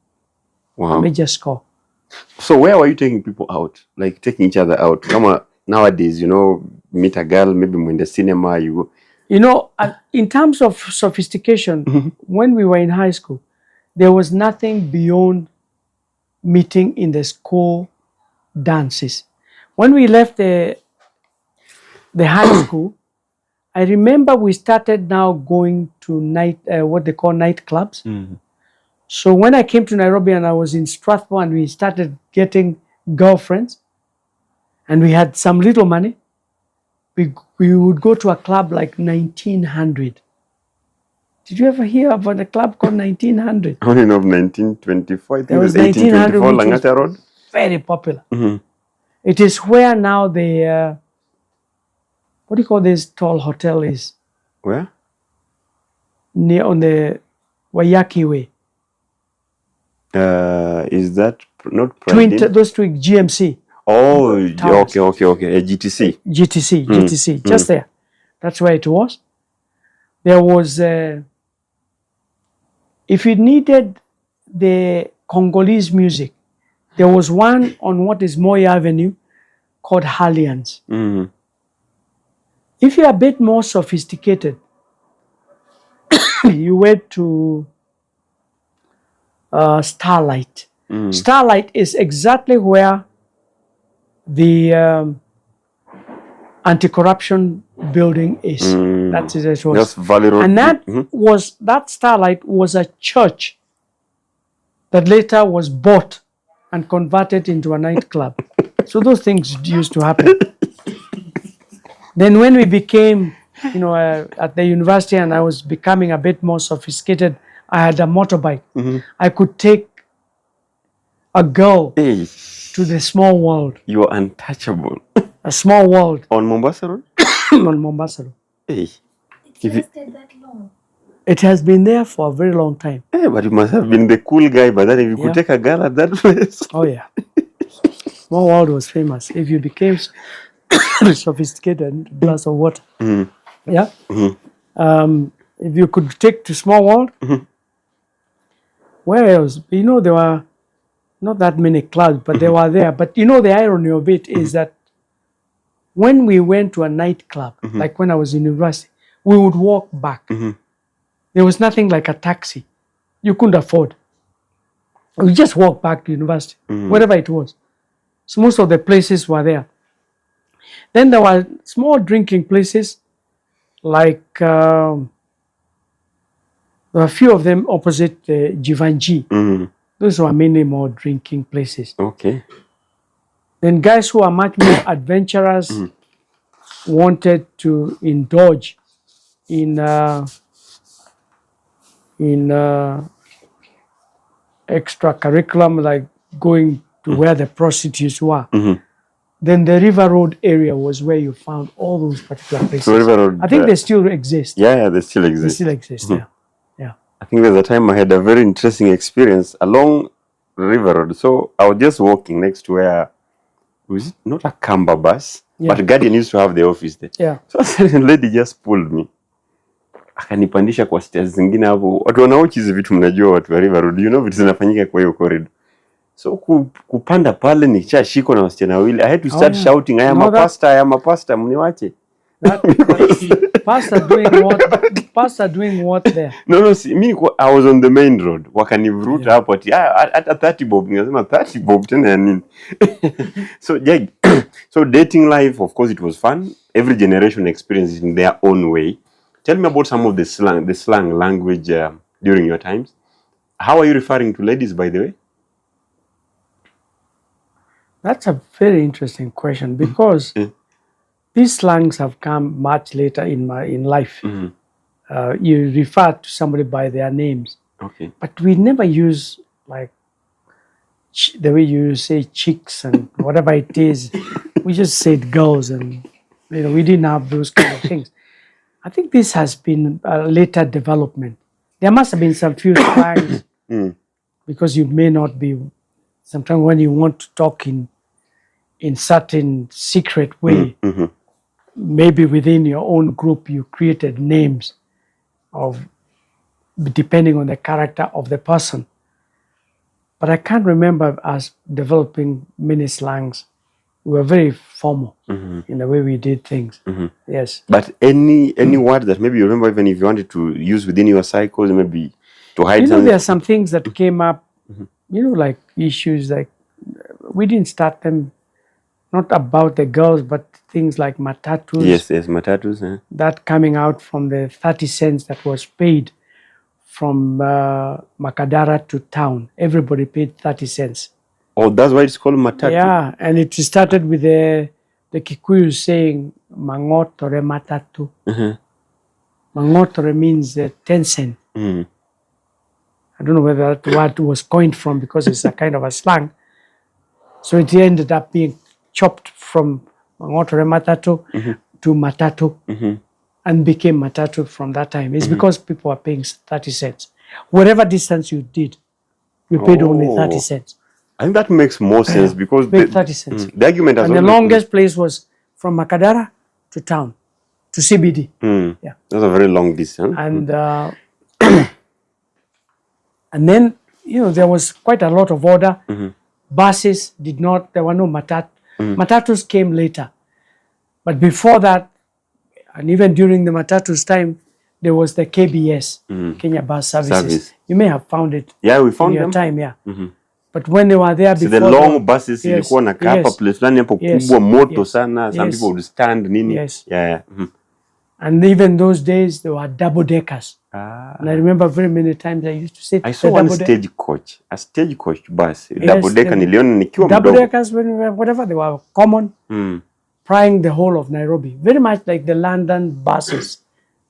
a major score. So where were you taking people out? Like taking each other out? Come on, nowadays, you know, meet a girl, maybe in the cinema, you go. You know, in terms of sophistication, when we were in high school, there was nothing beyond meeting in the school dances. When we left the high school, I remember we started now going to what they call nightclubs. So when I came to Nairobi and I was in Strathmore and we started getting girlfriends and we had some little money, we would go to a club like 1900. Did you ever hear about a club called 1900? I only know of 1924. I think There it was was 1824 1900, Langata Road. very popular. Mm-hmm. It is where now the, what do you call this tall hotel is? Where? Near on the Wayaki Way. Is that not Twin, Pride Inn? those two GMC. Oh, Towers. okay. GTC. GTC, just there. That's where it was. There was, if you needed the Congolese music, there was one on what is Moy Avenue called Hallians. Mm-hmm. If you're a bit more sophisticated, you went to Starlight. Starlight is exactly where the anti-corruption building is. That's it. It was. Just Valley Road. And that was, that Starlight was a church that later was bought and converted into a nightclub. So those things used to happen. Then when we became, at the university and I was becoming a bit more sophisticated, I had a motorbike. I could take a girl Hey, to the small world. you are untouchable. A small world On Mombasa Road? on Mombasa. Hey. It If you- lasted that long. It has been there for a very long time. Hey, but you must have been the cool guy by then if you could Yeah. take a girl at that place. Oh yeah. Small world was famous. If you became sophisticated, a glass of water. Yeah. If you could take to small world, where else? There were not that many clubs, but they were there. But the irony of it is that when we went to a nightclub, like when I was in university, we would walk back. There was nothing like a taxi. You couldn't afford. We just walked back to university, wherever it was. So most of the places were there. Then there were small drinking places, like there were a few of them opposite Jivanji. Those were mainly more drinking places. Okay. Then guys who are much more adventurous wanted to indulge in extra curriculum, like going to where the prostitutes were. Then the River Road area was where you found all those particular places. So River Road, I think they still exist. yeah, they still They exist. still exist, yeah. I think there's a time I had a very interesting experience along River Road. So I was just walking next to where, was it not a Kamba bus, Yeah. but Guardian used to have the office there. Yeah. So a certain lady just pulled me. Akanipandisha kwa stairs zingine hapo. Watu wanaochi hizi vitu, mnajua watu wa River Road. Vitu zinafanyika kwa hiyo corridor. So kupanda pale nikishashikwa na wasichana wawili. I had to start shouting, I am a pastor, mniwache. Pastor doing what there? No, see, I was on the main road. Wakanivuruta hapo ati hata 30 bob. Nikasema 30 bob tena ya nini? So Jagi, so dating life, of course it was fun. Every generation experienced it in their own way. Tell me about some of the slang language during your times. How are you referring to ladies, by the way? That's a very interesting question, because these slangs have come much later in life. You refer to somebody by their names, Okay. but we never use like the way you say chicks and whatever it is. We just said girls, and we didn't have those kind of things. I think this has been a later development. There must have been some few slangs because you may not be. Sometimes when you want to talk in certain secret way, maybe within your own group you created names of depending on the character of the person. But I can't remember us developing many slangs. We were very formal in the way we did things. Yes. But any word that maybe you remember, even if you wanted to use within your cycles, maybe to hide something? There are some things that came up, like issues like, we didn't start them, not about the girls, but things like matatus. Yes, matatus. That coming out from the 30 cents that was paid from Makadara to town. Everybody paid 30 cents. Oh, that's why it's called matatu. Yeah, and it started with the Kikuyu saying, Mangotore matatu. Mangotore means 10 cent. I don't know whether that word was coined from, because it's a kind of a slang. So it ended up being chopped from Mangotore Matatu to Matatu and became Matatu from that time. It's because people are paying 30 cents. Whatever distance you did, you paid only 30 cents. I think that makes more sense because Paid 30 cents. the argument has And the always longest place was from Makadara to town, to CBD. Yeah. that's a very long distance. And and then, there was quite a lot of order. Buses there were no Matatus came later. But before that, and even during the Matatus time, there was the KBS, Kenya Bus Services. You may have found it We found in your them. time, But when they were there before... So the long buses, ilikuwa na kapa place fulani hapo kubwa moto sana. Some people would stand nini. Yes. Yeah. And even those days, there were double deckers. And I remember very many times I used to sit. I saw one a stagecoach bus, double decker niliona nikiwa mdogo. Double deckers, whatever, they were common, prying the whole of Nairobi. Very much like the London buses,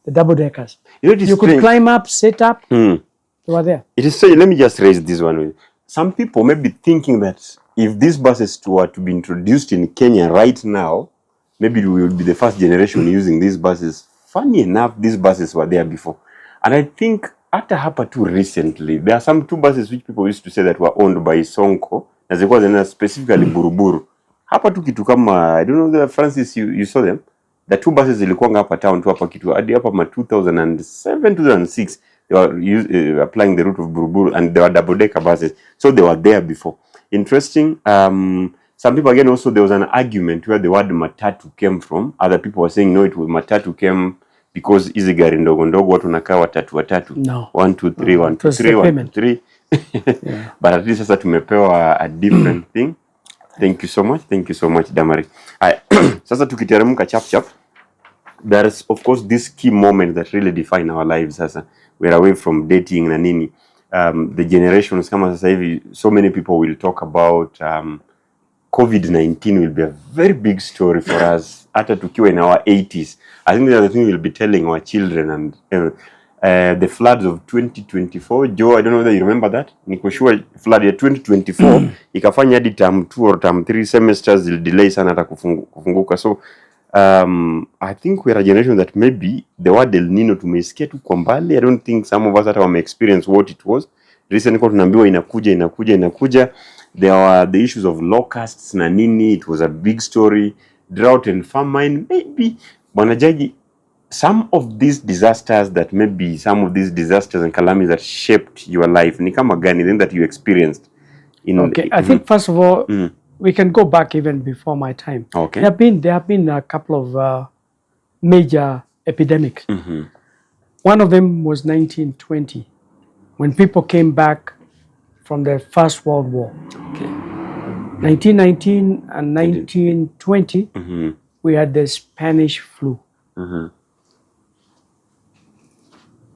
the double deckers. You could climb up, sit up, they were there. It is strange. Let me just raise this one. Some people may be thinking that if these buses were to be introduced in Kenya right now, maybe we will be the first generation using these buses. Funny enough, these buses were there before. And I think after hapa too recently, there are some two buses which people used to say that were owned by Sonko, as it was specifically Buruburu. Hapa tu kitu kama, I don't know, Francis, you saw them. The two buses zilikuwa hapa town tu hapa kitu hadi hapa 2007, 2006. They were applying the route of Buruburu, and they were double-decker buses. So they were there before. Interesting. Some people, again, also, there was an argument where the word matatu came from. Other people were saying, no, it was matatu came because hizi gari ndogo ndogo watu nakaa watatu. No. 1 2 3 1 2 3 1 2 3. But at least sasa tumepewa a different thing. Thank you so much. Thank you so much, Damari. Sasa tukiteremka chap. There is, of course, this key moment that really define our lives. Sasa we're away from dating na nini. The generations kama sasa hivi, so many people will talk about COVID-19 will be a very big story for us. Hata tukiwa in our 80s. I think the other thing we'll be telling our children, and the floods of 2024. Joe, I don't know whether you remember that. Niko sure flood ya 2024 ikafanya hadi term 2 or term 3 semesters will delay sana hata kufunguka. So I think we're a generation that maybe the word El Nino tumesikia tu kwa mbali. I don't think some of us hata experience what it was. Recently kwa tunaambiwa inakuja. There were the issues of locusts na nini. It was a big story. Drought and famine. Maybe Bwana Jagi, some of these disasters and calamities that shaped your life, ni kama gani then that you experienced? I think first of all, we can go back even before my time. Okay. There have been a couple of major epidemics. One of them was 1920, when people came back from the First World War. Okay. 1919 and 1920, we had the Spanish flu.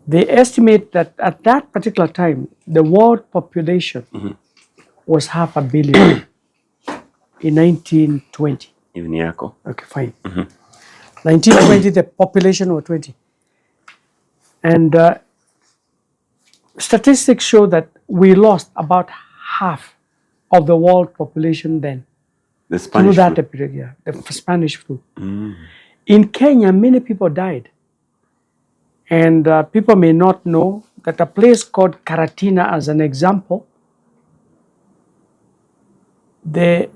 They estimate that at that particular time, the world population was 500 million in 1920. Even yako. Okay, fine. 1920, the population was 20. And statistics show that we lost about half of the world population then. The Spanish through that flu. epidemic, the Spanish flu. In Kenya, many people died. And people may not know that a place called Karatina, as an example, the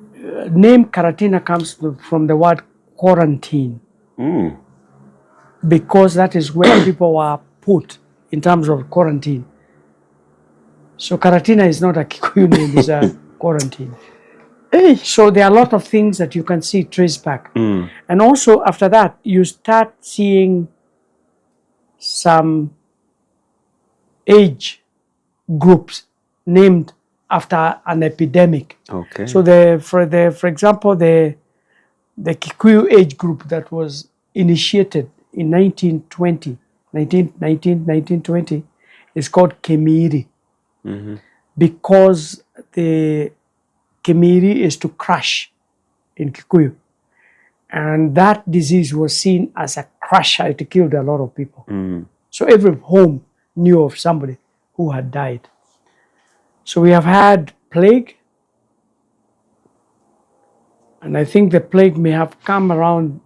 name Karatina comes from the word quarantine. Because that is where people were put in terms of quarantine. So Karatina is not a Kikuyu name, it's a quarantine. So there are a lot of things that you can see traced back. And also after that, you start seeing some age groups named after an epidemic. Okay. So for example, the Kikuyu age group that was initiated in 1920 is called Kemiri. Because the Kemiri is to crush in Kikuyu. And that disease was seen as a crusher. It killed a lot of people. So every home knew of somebody who had died. So we have had plague, And I think the plague may have come around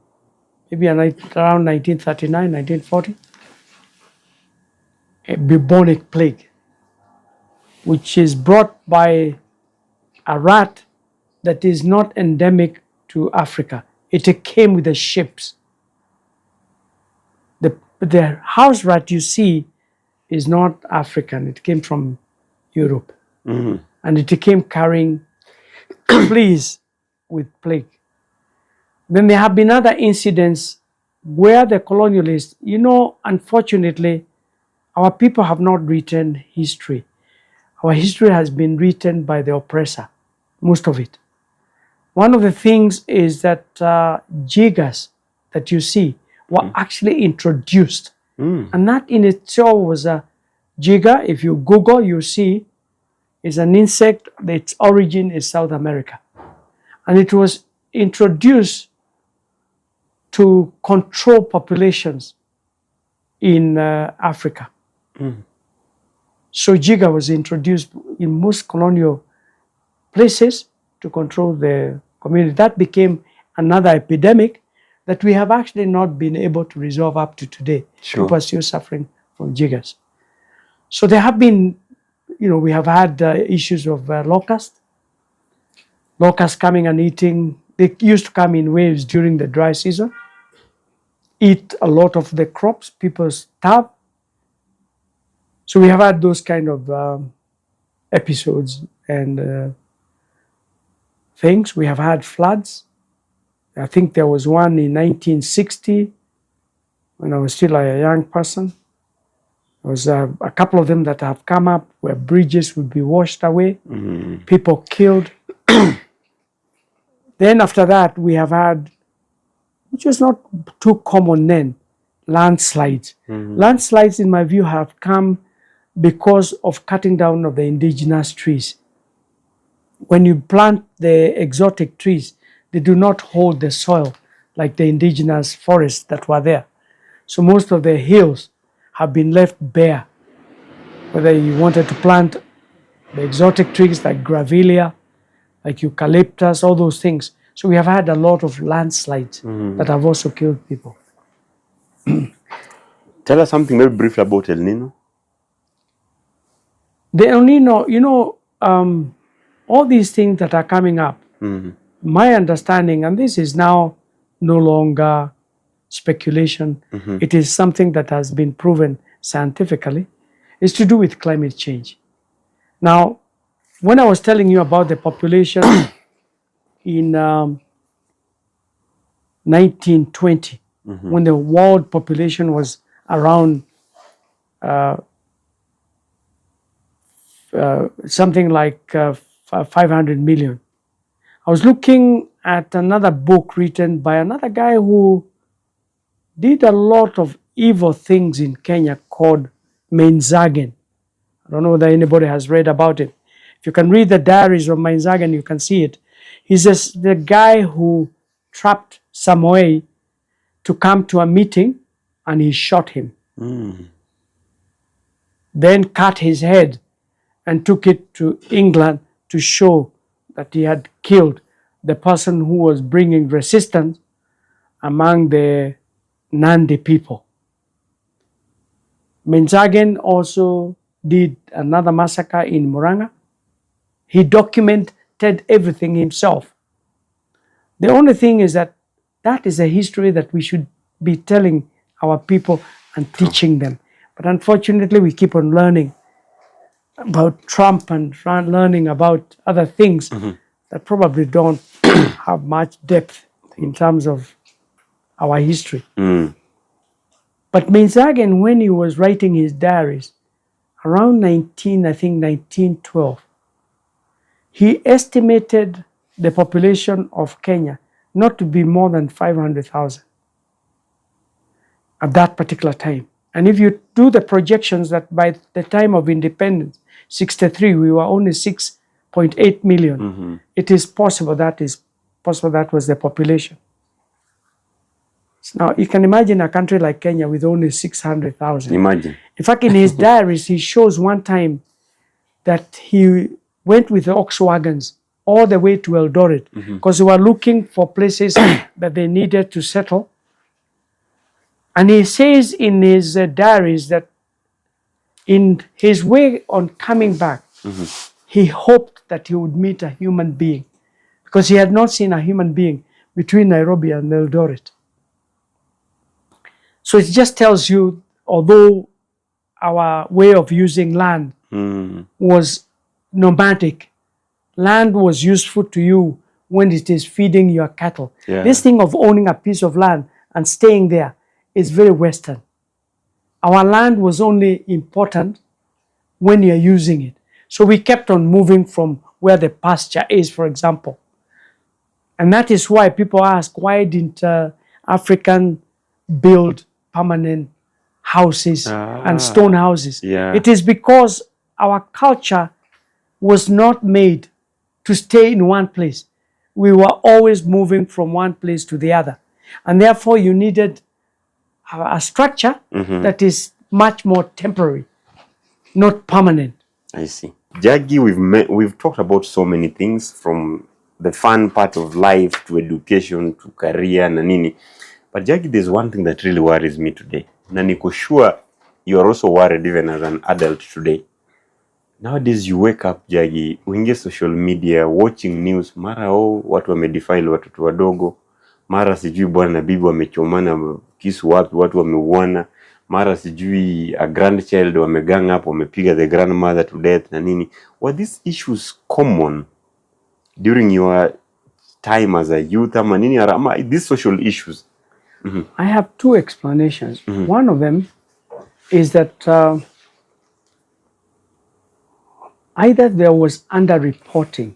maybe around 1939, 1940. A bubonic plague, which is brought by a rat that is not endemic to Africa. It came with the ships. The house rat you see is not African. It came from Europe. And it came carrying fleas with plague. Then there have been other incidents where the colonialists, unfortunately, our people have not written history. Our history has been written by the oppressor, most of it. One of the things is that jiggers that you see were actually introduced. And that in itself was a jigger. If you Google, you see, is an insect. Its origin is South America. And it was introduced to control populations in Africa. So jigger was introduced in most colonial places to control the community. That became another epidemic that we have actually not been able to resolve up to today. Sure. People are still suffering from jiggers. So there have been, we have had issues of locusts coming and eating. They used to come in waves during the dry season, eat a lot of the crops, people starve. So we have had those kind of episodes and things. We have had floods. I think there was one in 1960 when I was still a young person. There was a couple of them that have come up where bridges would be washed away, people killed. Then after that, we have had, which was not too common then, landslides. Landslides, in my view, have come because of cutting down of the indigenous trees. When you plant the exotic trees, they do not hold the soil like the indigenous forests that were there. So most of the hills have been left bare. Whether you wanted to plant the exotic trees like gravelia, like eucalyptus, all those things. So we have had a lot of landslides that have also killed people. Tell us something very brief about El Nino. The El Nino, all these things that are coming up, my understanding, and this is now no longer speculation, it is something that has been proven scientifically, is to do with climate change. Now, when I was telling you about the population in 1920, when the world population was around something like 500 million. I was looking at another book written by another guy who did a lot of evil things in Kenya called Mainzagen. I don't know whether anybody has read about it. If you can read the diaries of Mainzagen, you can see it. He's the guy who trapped Samoei to come to a meeting and he shot him. Then cut his head and took it to England to show that he had killed the person who was bringing resistance among the Nandi people. Mainzagen also did another massacre in Murang'a. He documented everything himself. The only thing is that is a history that we should be telling our people and teaching them. But unfortunately, we keep on learning about Trump and learning about other things that probably don't have much depth in terms of our history. But Mainzagen, when he was writing his diaries, around 1912, he estimated the population of Kenya not to be more than 500,000 at that particular time. And if you do the projections that by the time of independence, 63, we were only 6.8 million. It is possible that was the population. Now, you can imagine a country like Kenya with only 600,000. Imagine. In fact, in his diaries, he shows one time that he went with the ox wagons all the way to Eldoret because they were looking for places that they needed to settle. And he says in his diaries that in his way on coming back, he hoped that he would meet a human being because he had not seen a human being between Nairobi and Eldoret. So it just tells you, although our way of using land was nomadic, land was useful to you when it is feeding your cattle. Yeah. This thing of owning a piece of land and staying there is very Western. Our land was only important when you're using it. So we kept on moving from where the pasture is, for example. And that is why people ask, why didn't African build permanent houses and stone houses? Yeah. It is because our culture was not made to stay in one place. We were always moving from one place to the other. And therefore you needed a structure that is much more temporary, not permanent. I see. Jagi, we've talked about so many things, from the fun part of life to education to career na nini. But Jagi, there's one thing that really worries me today. Na niko sure you are also worried even as an adult today. Nowadays you wake up, Jagi, uingie social media, watching news, mara watu wamedefile watoto wadogo, mara sijui bwana na bibi wamechomana kisu wapi, watu wameuana, mara sijui a grandchild wamegang up, wamepiga the grandmother to death na nini. Were these issues common during your time as a youth ama nini, ama these social issues? I have two explanations. One of them is that either there was underreporting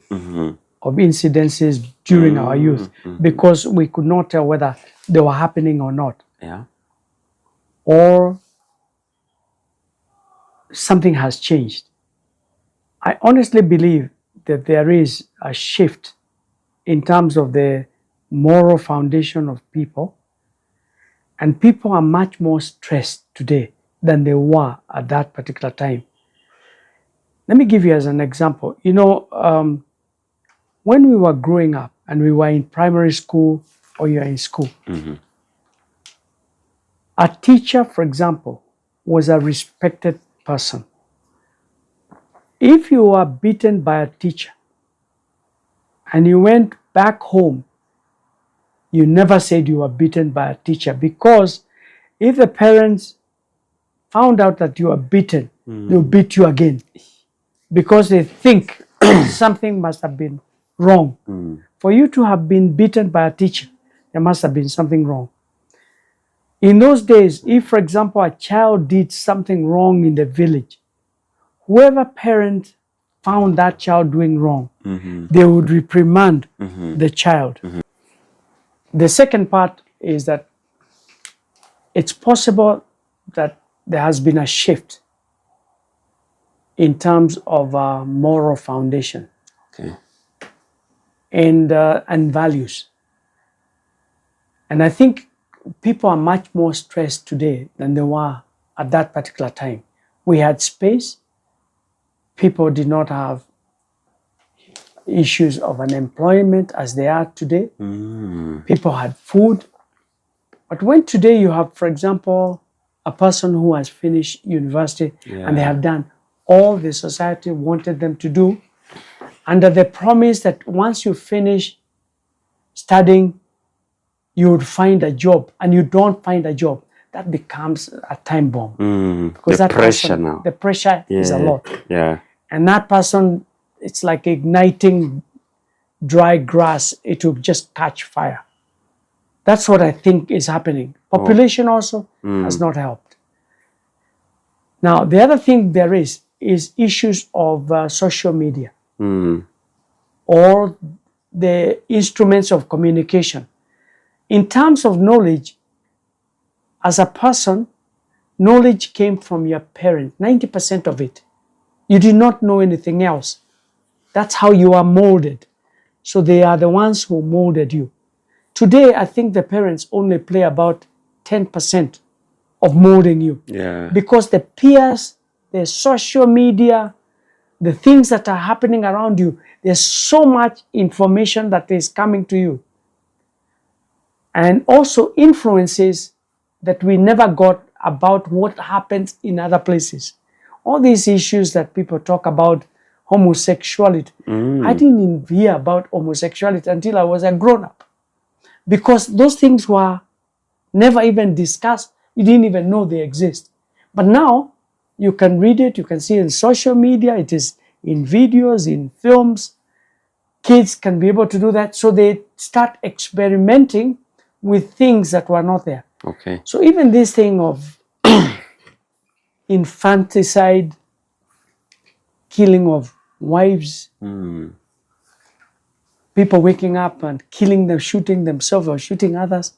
of incidences during our youth because we could not tell whether they were happening or not. Yeah. Or something has changed. I honestly believe that there is a shift in terms of the moral foundation of people, and people are much more stressed today than they were at that particular time. Let me give you as an example. You know, when we were growing up and we were in primary school or you're in school, a teacher, for example, was a respected person. If you were beaten by a teacher and you went back home, you never said you were beaten by a teacher, because if the parents found out that you were beaten, they'll beat you again, because they think something must have been wrong. For you to have been beaten by a teacher, there must have been something wrong. In those days, if, for example, a child did something wrong in the village, whoever parent found that child doing wrong, they would reprimand the child. The second part is that it's possible that there has been a shift in terms of moral foundation and values. And I think people are much more stressed today than they were at that particular time. We had space. People did not have issues of unemployment as they are today. People had food. But when today you have, for example, a person who has finished university and they have done all the society wanted them to do, under the promise that once you finish studying, you would find a job, and you don't find a job, that becomes a time bomb. Because The that pressure person, now. the pressure is a lot. Yeah. And that person, it's like igniting dry grass. It will just catch fire. That's what I think is happening. Population also has not helped. Now, the other thing there is issues of social media or the instruments of communication. In terms of knowledge, as a person, knowledge came from your parents, 90% of it. You did not know anything else. That's how you are molded. So they are the ones who molded you. Today, I think the parents only play about 10% of molding you. Yeah. Because the peers, the social media, the things that are happening around you. There's so much information that is coming to you. And also influences that we never got about what happens in other places. All these issues that people talk about, homosexuality. I didn't even hear about homosexuality until I was a grown-up. Because those things were never even discussed. You didn't even know they exist. But now, you can read it, you can see it in social media, it is in videos, in films. Kids can be able to do that. So they start experimenting with things that were not there. Okay. So even this thing of infanticide, killing of wives, people waking up and killing them, shooting themselves or shooting others,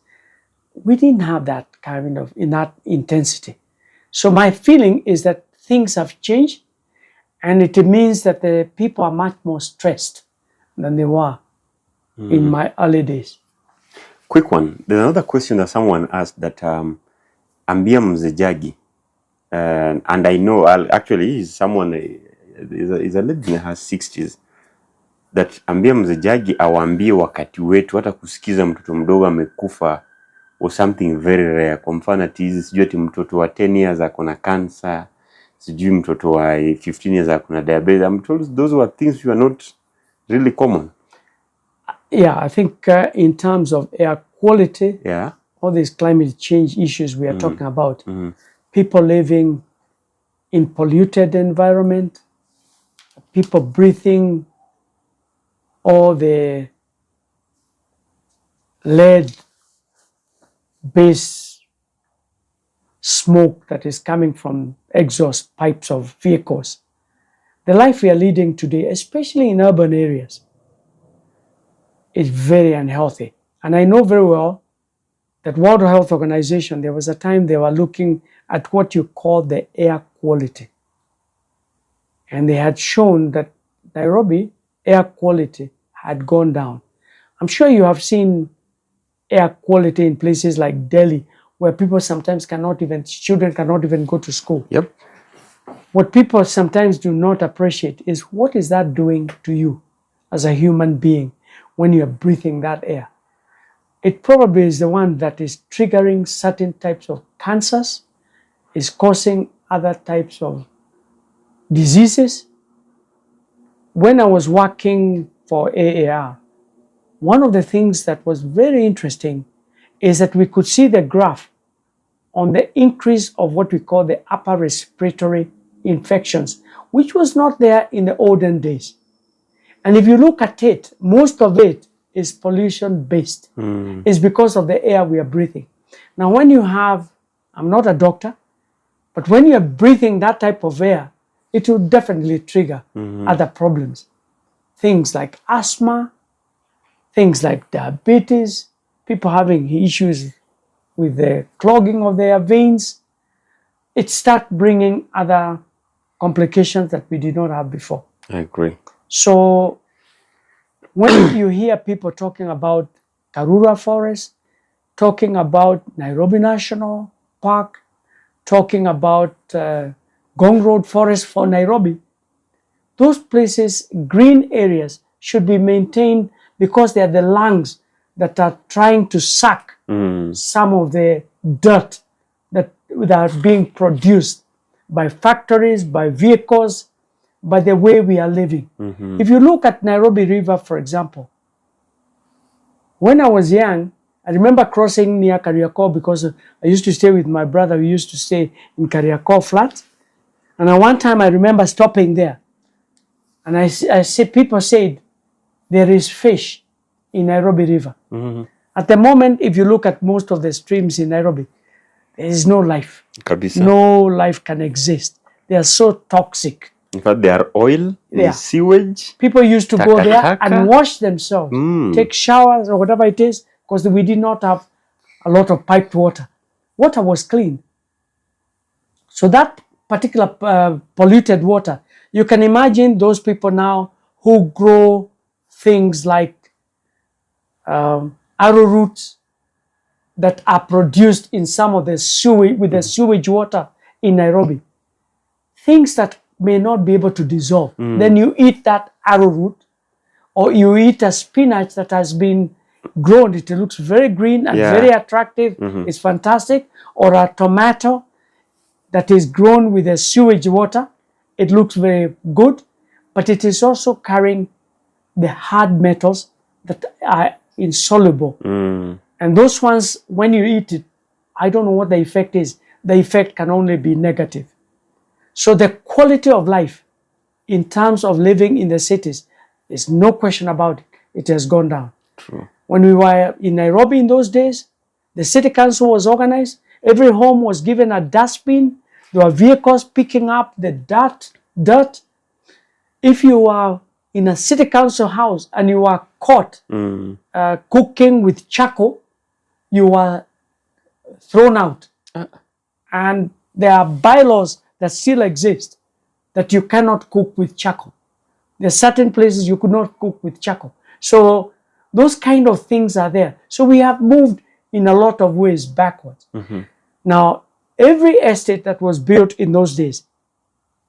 we didn't have that kind of in that intensity. So my feeling is that things have changed, and it means that the people are much more stressed than they were in my early days. Quick one. There's another question that someone asked that ambia mzee Jagi, and I know actually he's someone is a lady in her 60s, that ambia mzee Jagi awaambie wakati wetu hata kusikiza mtoto mdogo amekufa or something very rare. Kwa mfano ati sijui ati mtoto wa 10 years akona cancer, sijui mtoto wa 15 years akona diabetes. I'm told those were things were not really common. Yeah, I think in terms of air quality, Yeah. all these climate change issues we are talking about, people living in polluted environment, people breathing all the lead-based smoke that is coming from exhaust pipes of vehicles. The life we are leading today, especially in urban areas, is very unhealthy. And I know very well that World Health Organization, there was a time they were looking at what you call the air quality. And they had shown that Nairobi air quality had gone down. I'm sure you have seen air quality in places like Delhi, where people sometimes children cannot even go to school. Yep. What people sometimes do not appreciate is what is that doing to you as a human being when you are breathing that air. It probably is the one that is triggering certain types of cancers, is causing other types of diseases. When I was working for AAR, one of the things that was very interesting is that we could see the graph on the increase of what we call the upper respiratory infections, which was not there in the olden days. And if you look at it, most of it is pollution-based. It's because of the air we are breathing. Now, when you have, I'm not a doctor, but when you're breathing that type of air, it will definitely trigger other problems. Things like asthma, things like diabetes, people having issues with the clogging of their veins. It starts bringing other complications that we did not have before. I agree. So when you hear people talking about Karura Forest, talking about Nairobi National Park, talking about Gong Road Forest for Nairobi, those places, green areas, should be maintained because they are the lungs that are trying to suck some of the dirt that are being produced by factories, by vehicles, by the way we are living. If you look at Nairobi River, for example, when I was young, I remember crossing near Kariakor because I used to stay with my brother. We used to stay in Kariakor flat. And at one time I remember stopping there. And I see people said, there is fish in Nairobi River. At the moment, if you look at most of the streams in Nairobi, there is no life. Kabisa. No life can exist. They are so toxic. In fact, they are oil, sewage. People used to go there Taka. and wash themselves, take showers or whatever it is, because we did not have a lot of piped water. Water was clean. So that particular polluted water, you can imagine those people now who grow things like arrowroots that are produced in some of the sewage, with the sewage water in Nairobi. Things that may not be able to dissolve. Then you eat that arrowroot, or you eat a spinach that has been grown. It looks very green and very attractive. It's fantastic. Or a tomato that is grown with a sewage water. It looks very good, but it is also carrying the hard metals that are insoluble. And those ones, when you eat it, I don't know what the effect is. The effect can only be negative. So the quality of life in terms of living in the cities, there's no question about it. It has gone down. True. When we were in Nairobi in those days, the city council was organized. Every home was given a dustbin. There were vehicles picking up the dirt. If you are in a city council house and you are caught cooking with charcoal, you are thrown out. And there are bylaws that still exist that you cannot cook with charcoal. There are certain places you could not cook with charcoal. So those kind of things are there. So we have moved in a lot of ways backwards. Now, every estate that was built in those days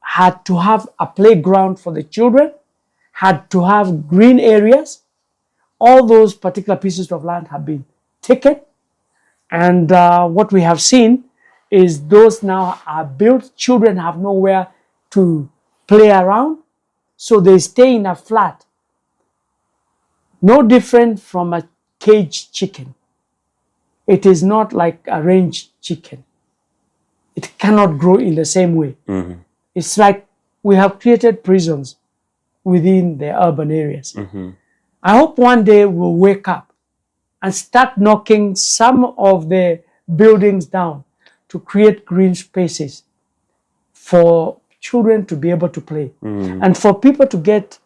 had to have a playground for the children, had to have green areas. All those particular pieces of land have been taken. And what we have seen is those now are built. Children have nowhere to play around. So they stay in a flat. No different from a caged chicken. It is not like a range chicken. It cannot grow in the same way. It's like we have created prisons within the urban areas. I hope one day we'll wake up and start knocking some of the buildings down to create green spaces for children to be able to play and for people to get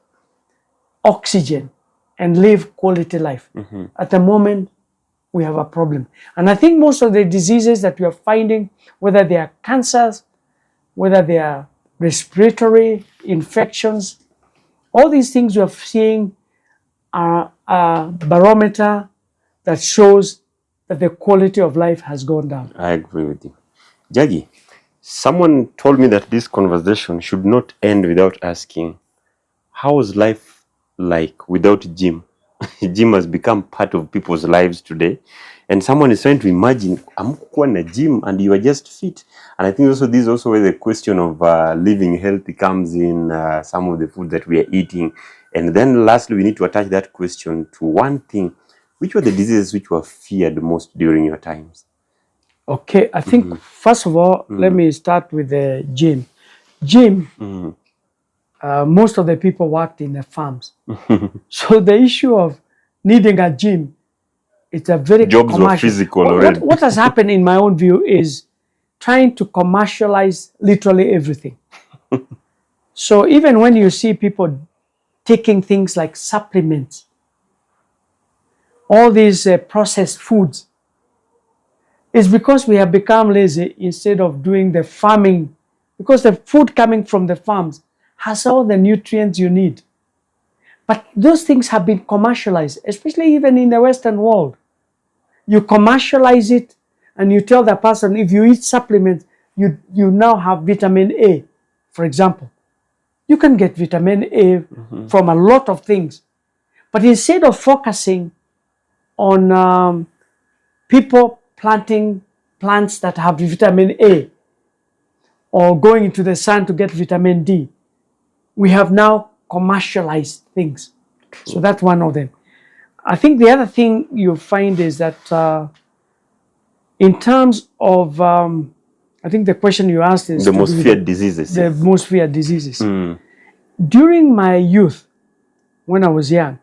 oxygen and live quality life. At the moment, we have a problem. And I think most of the diseases that we are finding, whether they are cancers, whether they are respiratory infections, all these things we are seeing are a barometer that shows that the quality of life has gone down. I agree with you. Jagi, someone told me that this conversation should not end without asking, how is life like without gym? Gym has become part of people's lives today. And someone is trying to imagine, I'm going to gym and you are just fit. And I think also this is also where the question of living healthy comes in, some of the food that we are eating. And then lastly, we need to attach that question to one thing. Which were the diseases which were feared most during your times? Okay, I think first of all, let me start with the gym. Gym, most of the people worked in the farms. So the issue of needing a gym, it's a very jobs were physical already. What has happened in my own view is trying to commercialize literally everything. So even when you see people taking things like supplements, all these processed foods, it's because we have become lazy instead of doing the farming, because the food coming from the farms has all the nutrients you need. But those things have been commercialized, especially even in the Western world. You commercialize it and you tell the person, if you eat supplements, you now have vitamin A, for example. You can get vitamin A from a lot of things. But instead of focusing on people planting plants that have vitamin A or going into the sun to get vitamin D, we have now commercialized things. So that's one of them. I think the other thing you find is that in terms of, I think the question you asked is the most feared diseases. The most feared diseases. During my youth, when I was young,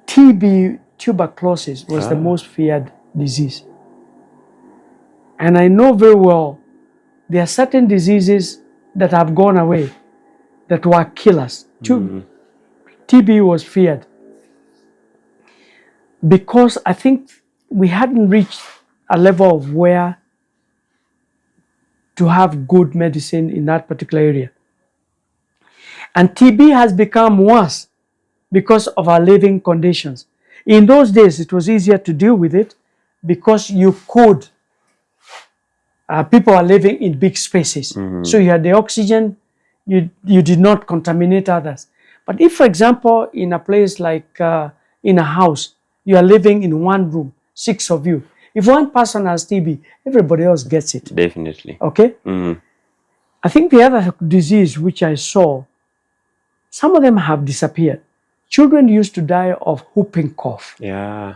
TB, tuberculosis, was the most feared disease. And I know very well there are certain diseases that have gone away that were killers. TB was feared because I think we hadn't reached a level of where to have good medicine in that particular area. And TB has become worse because of our living conditions. In those days, it was easier to deal with it because you could, people are living in big spaces. So you had the oxygen, you did not contaminate others. But if, for example, in a place like in a house, you are living in one room, 6 of you. If one person has TB, everybody else gets it. Definitely. Okay? I think the other disease which I saw, some of them have disappeared. Children used to die of whooping cough. Yeah.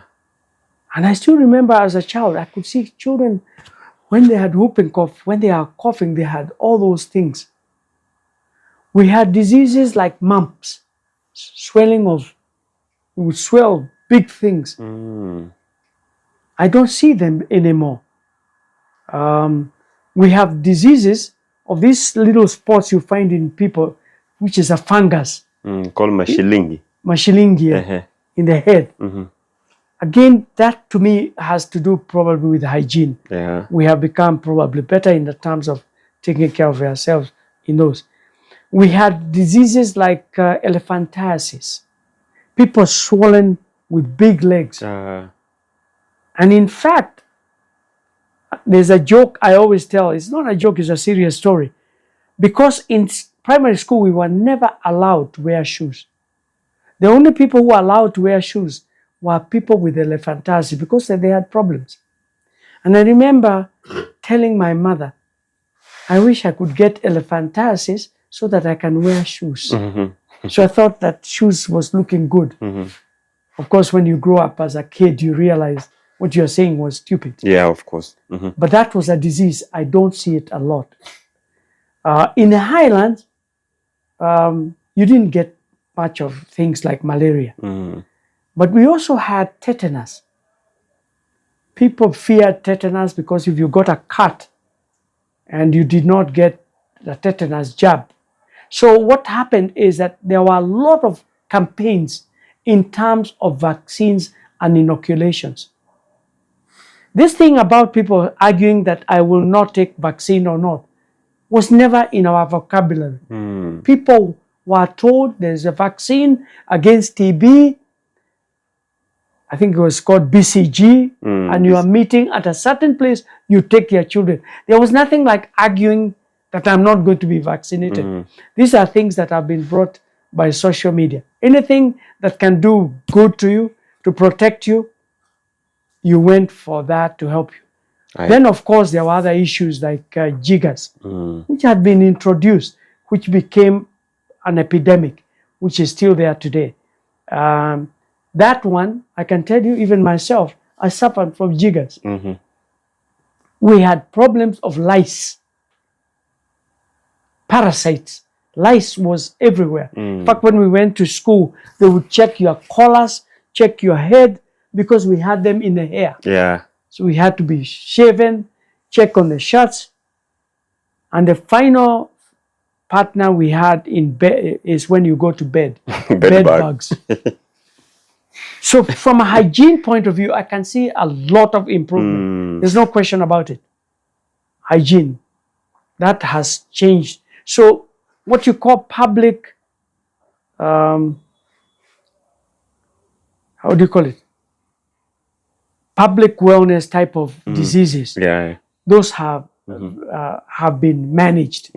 And I still remember as a child, I could see children, when they had whooping cough, when they are coughing, they had all those things. We had diseases like mumps, swelling of, it would swell big things. I don't see them anymore. We have diseases of these little spots you find in people, which is a fungus. Called mashilingi. Mashilingi in the head. Again, that to me has to do probably with hygiene. Yeah. We have become probably better in the terms of taking care of ourselves in those. We had diseases like elephantiasis. People swollen with big legs. And in fact, there's a joke I always tell. It's not a joke, it's a serious story. Because in primary school, we were never allowed to wear shoes. The only people who were allowed to wear shoes were people with elephantiasis because they had problems. And I remember telling my mother, I wish I could get elephantiasis so that I can wear shoes. So I thought that shoes was looking good. Of course, when you grow up as a kid, you realize what you're saying was stupid. Yeah, of course. But that was a disease. I don't see it a lot. In the highlands, you didn't get much of things like malaria. But we also had tetanus. People feared tetanus because if you got a cut and you did not get the tetanus jab. So what happened is that there were a lot of campaigns in terms of vaccines and inoculations. This thing about people arguing that I will not take vaccine or not was never in our vocabulary. People were told there's a vaccine against TB, I think it was called BCG, and you are meeting at a certain place, you take your children. There was nothing like arguing that I'm not going to be vaccinated. These are things that have been brought by social media. Anything that can do good to you, to protect you, you went for that to help you. Then, of course, there were other issues like jiggers, which had been introduced, which became an epidemic, which is still there today. That one, I can tell you, even myself, I suffered from jiggers. We had problems of lice, parasites. Lice was everywhere. In fact, when we went to school, they would check your collars, check your head, because we had them in the hair. Yeah. So we had to be shaven, check on the shirts. And the final partner we had in bed is when you go to bed. Bed bugs. So from a hygiene point of view, I can see a lot of improvement. There's no question about it. Hygiene. That has changed. So what you call public, how do you call it? Public wellness type of diseases. Yeah. Those have been managed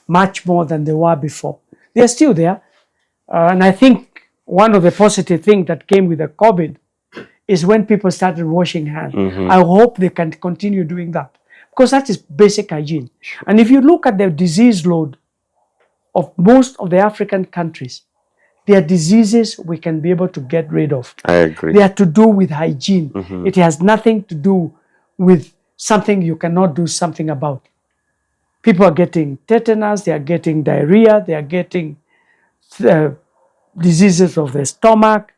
much more than they were before. They are still there. And I think one of the positive things that came with the COVID is when people started washing hands. I hope they can continue doing that because that is basic hygiene. And if you look at the disease load of most of the African countries, they are diseases we can be able to get rid of. I agree. They are to do with hygiene. It has nothing to do with something you cannot do something about. People are getting tetanus, they are getting diarrhea, they are getting diseases of the stomach,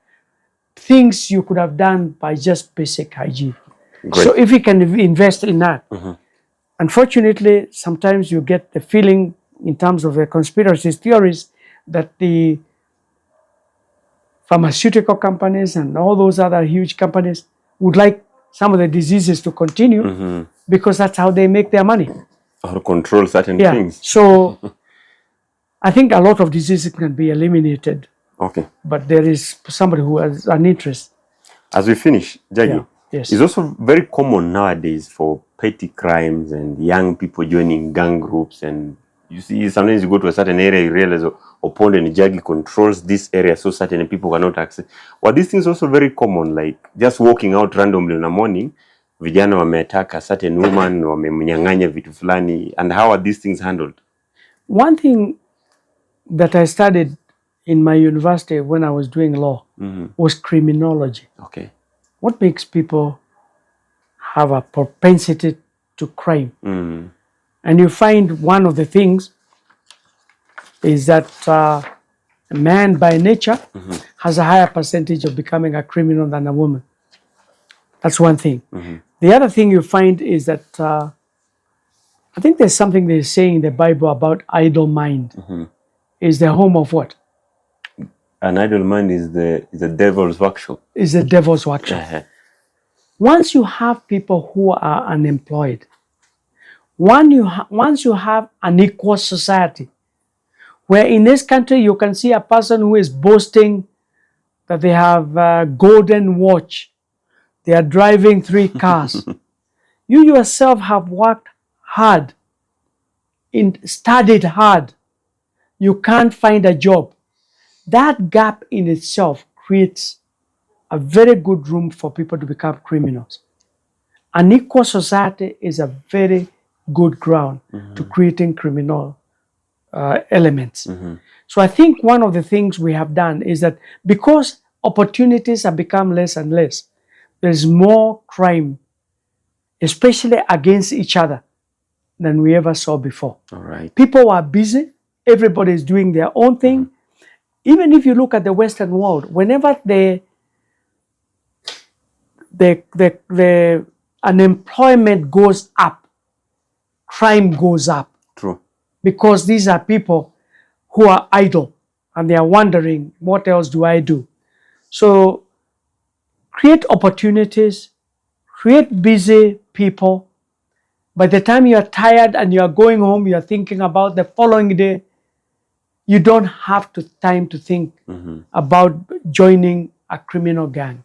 things you could have done by just basic hygiene. Great. So if we can invest in that, unfortunately, sometimes you get the feeling in terms of the conspiracy theories that the pharmaceutical companies and all those other huge companies would like some of the diseases to continue because that's how they make their money. Or control certain things. So I think a lot of diseases can be eliminated. Okay. But there is somebody who has an interest. As we finish, Jagi, yes. It's also very common nowadays for petty crimes and young people joining gang groups and You see, sometimes you go to a certain area, you realize Opondo and Jagi controls this area, so certain people cannot access. Well, these things also very common, like just walking out randomly in the morning, vijana wameattack a certain woman, wamemnyang'anya vitu fulani, and how are these things handled? One thing that I studied in my university when I was doing law was criminology. Okay. What makes people have a propensity to crime? And you find one of the things is that a man by nature has a higher percentage of becoming a criminal than a woman. That's one thing. The other thing you find is that I think there's something they say in the Bible about idle mind. Is the home of what? An idle mind is the devil's workshop. Is the devil's workshop. Once you have people who are unemployed, once you have an equal society, where in this country you can see a person who is boasting that they have a golden watch, they are driving 3 cars. You yourself have worked hard, studied hard. You can't find a job. That gap in itself creates a very good room for people to become criminals. An equal society is a very good ground to creating criminal elements. So I think one of the things we have done is that because opportunities have become less and less, there's more crime, especially against each other, than we ever saw before. All right. People are busy. Everybody is doing their own thing. Even if you look at the Western world, whenever the unemployment goes up, crime goes up. True. Because these are people who are idle and they are wondering, what else do I do? So create opportunities, create busy people. By the time you are tired and you are going home, you are thinking about the following day, you don't have time to think about joining a criminal gang.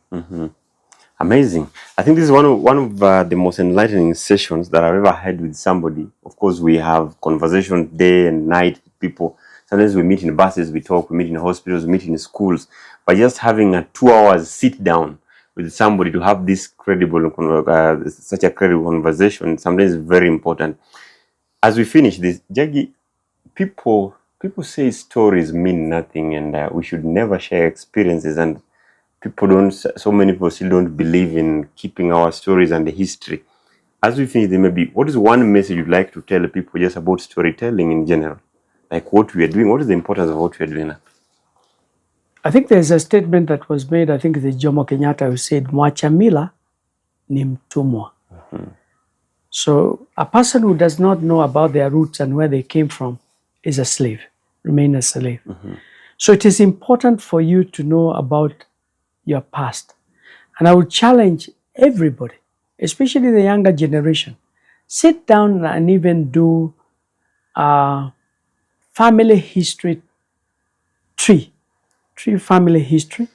Amazing. I think this is one of the most enlightening sessions that I've ever had with somebody. Of course, we have conversations day and night with people. Sometimes we meet in buses, we talk, we meet in hospitals, we meet in schools. But just having a 2 hours sit down with somebody to have this credible, such a credible conversation, sometimes is very important. As we finish this, Jagi, people say stories mean nothing and we should never share experiences, and so many people still don't believe in keeping our stories and the history. As we finish, maybe what is one message you'd like to tell people just about storytelling in general? Like what we are doing, what is the importance of what we are doing now? I think there's a statement that was made, I think it's Jomo Kenyatta who said, mwacha mila ni mtumwa. So a person who does not know about their roots and where they came from is a slave, remain a slave. So it is important for you to know about your past. And I would challenge everybody, especially the younger generation, sit down and even do a family history tree family history.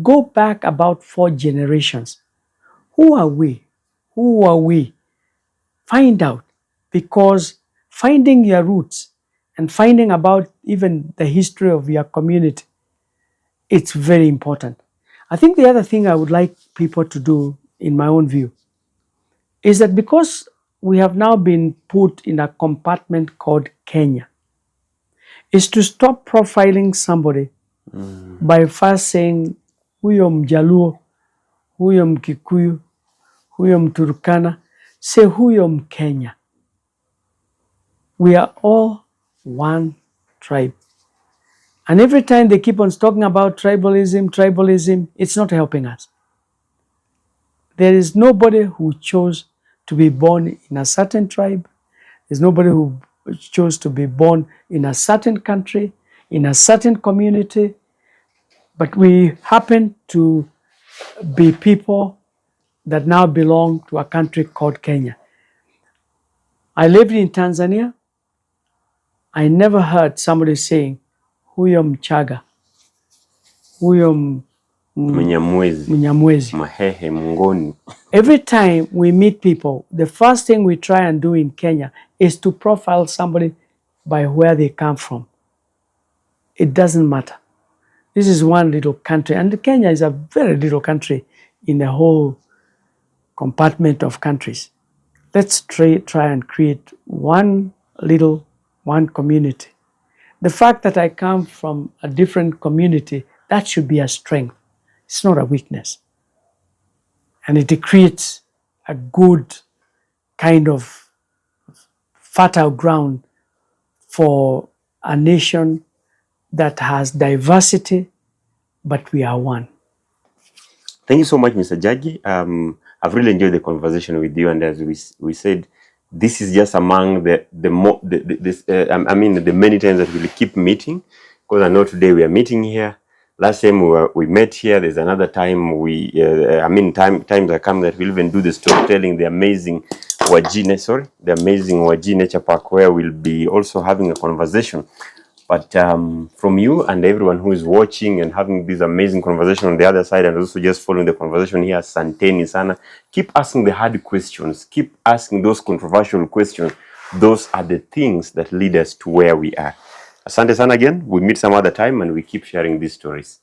Go back about 4 generations. Who are we? Who are we? Find out, because finding your roots and finding about even the history of your community, it's very important. I think the other thing I would like people to do, in my own view, is that because we have now been put in a compartment called Kenya, is to stop profiling somebody by first saying, huyo Mjaluo, huyo Mkikuyu, huyo Mturkana. Say huyo Mkenya. We are all one tribe. And every time they keep on talking about tribalism, it's not helping us. There is nobody who chose to be born in a certain tribe. There's nobody who chose to be born in a certain country, in a certain community. But we happen to be people that now belong to a country called Kenya. I lived in Tanzania. I never heard somebody saying, huyo Mchaga, huyo Mnyamwezi, Mahehe, Mngoni. Every time we meet people, the first thing we try and do in Kenya is to profile somebody by where they come from. It doesn't matter. This is one little country, and Kenya is a very little country in the whole compartment of countries. Let's try and create one community. The fact that I come from a different community, that should be a strength. It's not a weakness. And it creates a good kind of fertile ground for a nation that has diversity, but we are one. Thank you so much, Mr. Jagi. I've really enjoyed the conversation with you, and as we said, this is just among the many times that we'll keep meeting, because I know today we are meeting here. Last time we met here. There's another time times are coming that we'll even do the storytelling, the amazing Wajji Nature Park, where we'll be also having a conversation. But from you and everyone who is watching and having this amazing conversation on the other side, and also just following the conversation here, Santeni Sana, keep asking the hard questions, keep asking those controversial questions. Those are the things that lead us to where we are. Asante Sana again. We'll meet some other time and we keep sharing these stories.